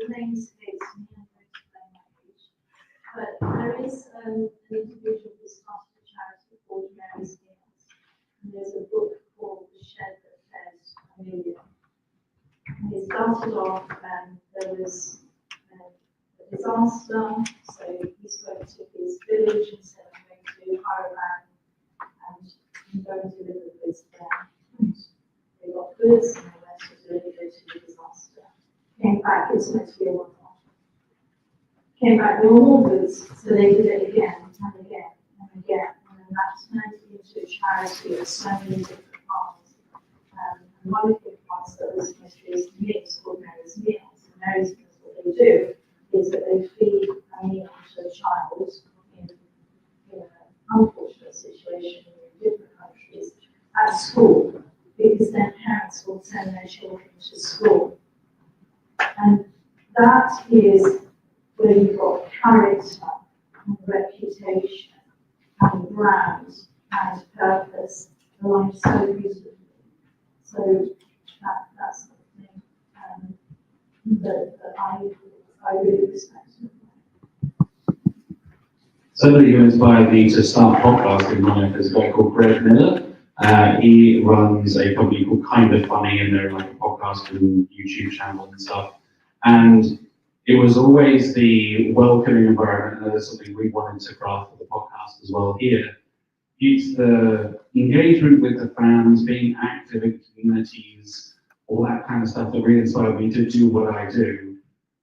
the name escapes me, I'm going to explain my age. But there is an individual who started a charity called Mary's and there's a book called The Shed That Fed a Million. And it started off, there was a disaster, so he spoke to his village and said, I'm going to hire a van and I'm going to deliver goods there. And they got goods and they went to deliver it to the disaster. Came back, it was meant to be a one-off. Came back, there were more goods, so they did it again and again and again. And then that turned into a charity of so many different parts. And one of the parts that was mystery is meals, called Mary's Meals. And Mary's Meals, what they do is that they feed a meal to a child in an unfortunate situation in different countries at school, because then parents will send their children to school. And that is where you've got character and reputation and brand and purpose aligned so beautifully. So that's the thing that I really respect. Somebody who inspired me to start podcasting in life is a guy called Greg Miller. He runs a company called Kind of Funny, and they're like a podcast and YouTube channel and stuff. And it was always the welcoming environment, and that's something we wanted to craft for the podcast as well here. It's the engagement with the fans, being active in communities, all that kind of stuff that really inspired me to do what I do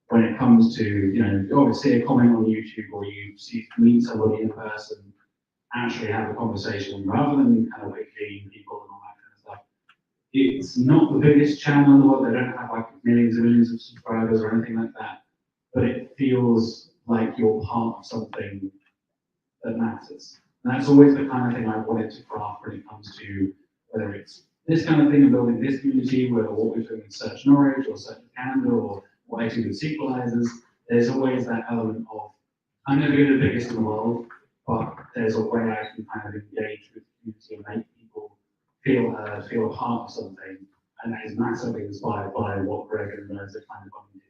when it comes to, you know, obviously a comment on YouTube or you meet somebody in person, actually have a conversation rather than kind of wicking people and all that kind of stuff. It's not the biggest channel in the world. They don't have like millions and millions of subscribers or anything like that, but it feels like you're part of something that matters. And that's always the kind of thing I wanted to craft when it comes to whether it's this kind of thing of building this community, whether what we're doing in Search Norwich or Search Candour or what I do with sequelizers, there's always that element of, I'm never going to be the biggest in the world, but there's a way I can kind of engage with the community and make people feel a part of something. And that is massively inspired by what Greg and those are kind of going to do.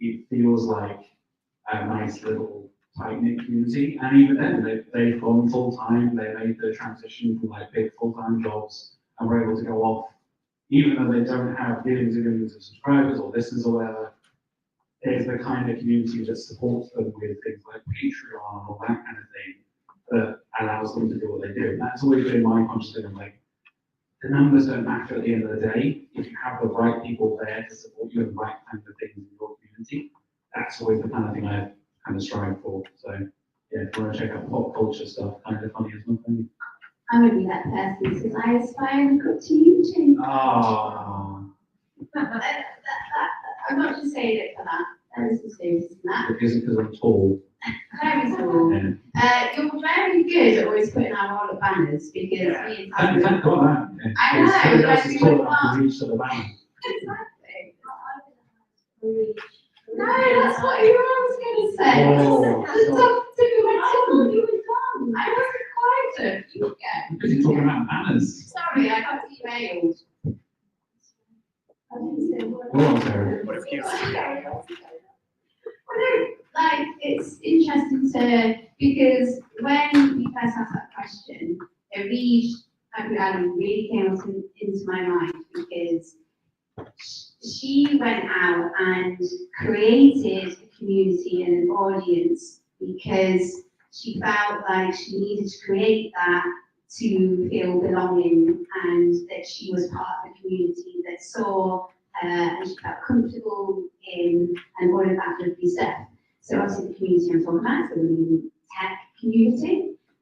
It feels like a nice little tight-knit community, and even then, they've gone full-time, they made the transition from like big full-time jobs, and were able to go off, even though they don't have millions and millions of subscribers or listeners or whatever. There's the kind of community that supports them with things like Patreon or that kind of thing that allows them to do what they do. And that's always been my conscious thing of like, the numbers don't matter at the end of the day. If you have the right people there to support you and the right kind of things in your community, that's always the kind of thing I kind of strive for. So yeah, if you want to check out pop culture stuff, Kind of Funny is one thing. I'm going to be that person because I aspire and look up to you too. Oh, I'm not just saying it for that. There is some seriousness in that. it isn't because I'm tall. Very small. Yeah. You're very good at always putting out all the banners because me and Thank Tazmin. God that. I know, Somebody else but is we tall would enough not. to reach to the banner. Exactly. Really, No, that's what you were always going to say. Oh, The top two went I thought on. you were done. I wasn't quieter. You again. Because you're talking about banners. Sorry, I got derailed. I didn't say a word. Go on, Sarah. What if you? Well, no, like, it's interesting because when you first asked that question, it really came into my mind because she went out and created a community and an audience because she felt like she needed to create that to feel belonging and that she was part of a community that saw and she felt comfortable in and all of that lovely stuff. So obviously the community I'm talking about is the women tech community.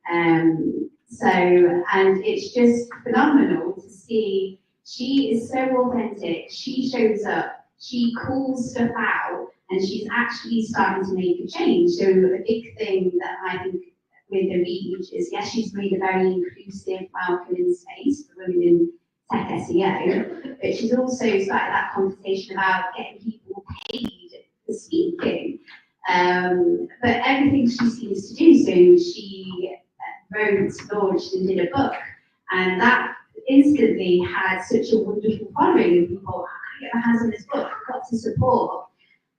And it's just phenomenal to see. She is so authentic. She shows up, she calls stuff out, and she's actually starting to make a change. So a big thing that I think with the Reach is, yes, she's made a very inclusive, welcoming space for women in tech SEO, but she's also started that conversation about getting people paid for speaking. But everything she seems to do, so she wrote, launched, and did a book, and that instantly had such a wonderful following of people. I get my hands on this book, I've got to support.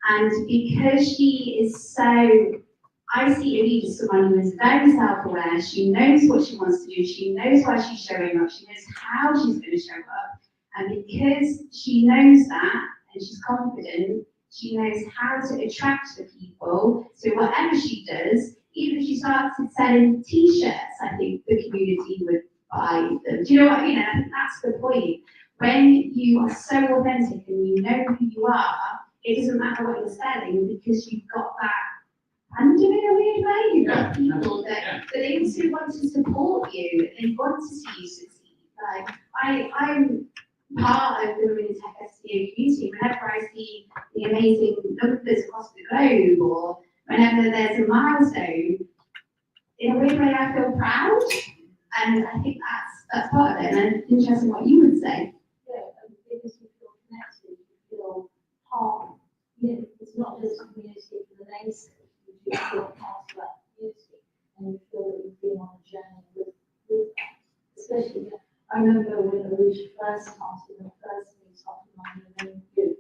And because she is so I see Amy as someone who is very self-aware. She knows what she wants to do. She knows why she's showing up. She knows how she's going to show up. And because she knows that and she's confident, she knows how to attract the people. So whatever she does, even if she started selling t-shirts, I think the community would buy them. Do you know what I mean? I think that's the point. When you are so authentic and you know who you are, it doesn't matter what you're selling because you've got that and in a weird way, you've got people that they also want to support you and they want to see you succeed. Like I'm part of the Women in Tech SEO community. Whenever I see the amazing numbers across the globe or whenever there's a milestone, in a weird way I feel proud. And I think that's part of it. And it's interesting what you would say. Yeah, and because you feel connected, you feel part, you know, it's not just a community for the namesake. You feel part of that community and you feel that you've been on a journey with that. Especially, I remember when Arush first started the first meetup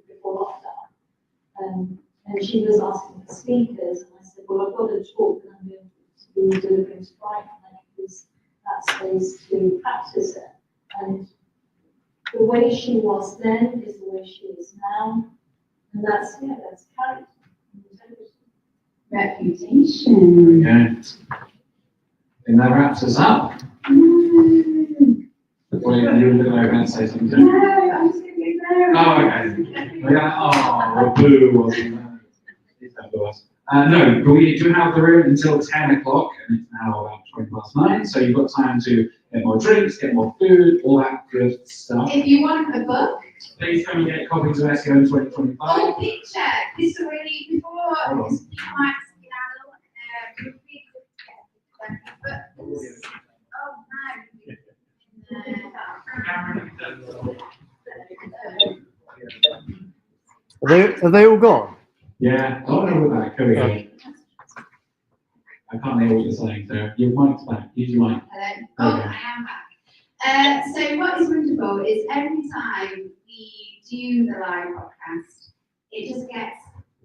before lockdown, and she was asking for speakers, and I said, well, I've got a talk that I'm going to be delivering to Brighton, and it was that space to practice it. And the way she was then is the way she is now, and that's character. Reputation. Yeah. And that wraps us up. Wait, you were going to say something? No, I'm just going to go. Oh, okay. Oh, boo, wasn't that? It's not the worst. No, but we do have the room until 10 o'clock, and it's now about 9:20, so you've got time to get more drinks, get more food, all that good stuff. If you want a book, Please come and get copies of SEO 2025. oh, picture. This is already before. This you might see now. But Are they all gone? Yeah, oh no, we're back. Here we go. I can't hear what you're saying, so your mic's back. Use your mic. Hello. Oh, I am back. So what is wonderful is every time we do the live podcast, it just gets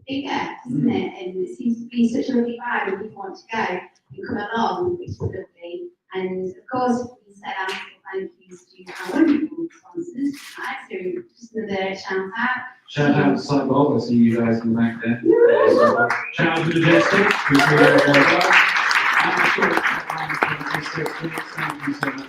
bigger, doesn't it? And it seems to be such a lovely vibe and people want to go and come along, which is lovely. And of course, we said our thank yous to our wonderful sponsors tonight. So just another shout out. Shout out to Cyborg, I see you guys in the back there. Shout out to Majestic, who's doing very well. And sure, thank you so much.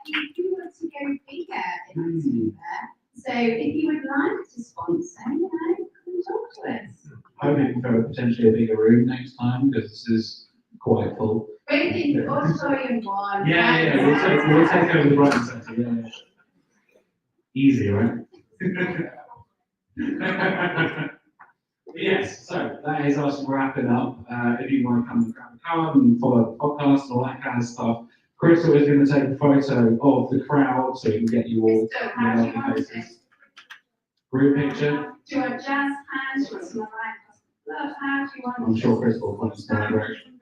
We do want to go bigger in October. So if you would like to sponsor, come and talk to us. Hoping for potentially a bigger room next time, because this is quite full. Maybe the auditorium one. Yeah, we'll take over the Brighton Centre, yeah. Easy, right? Yes, so that is us wrapping up. If you want to come and grab a card and follow the podcast and all that kind of stuff, Crystal is going to take a photo of the crowd so we can get you all Crystal, how do you in want faces. it? Group picture. Do you want jazz hands? Do you want some right love hands? Do you want? I'm sure Crystal will point us in the right direction.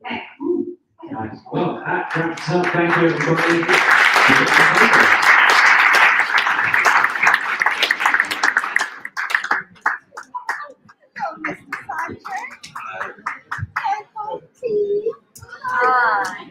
Okay, cool. Nice. Well, that wraps up. Thank you, everybody. Hi.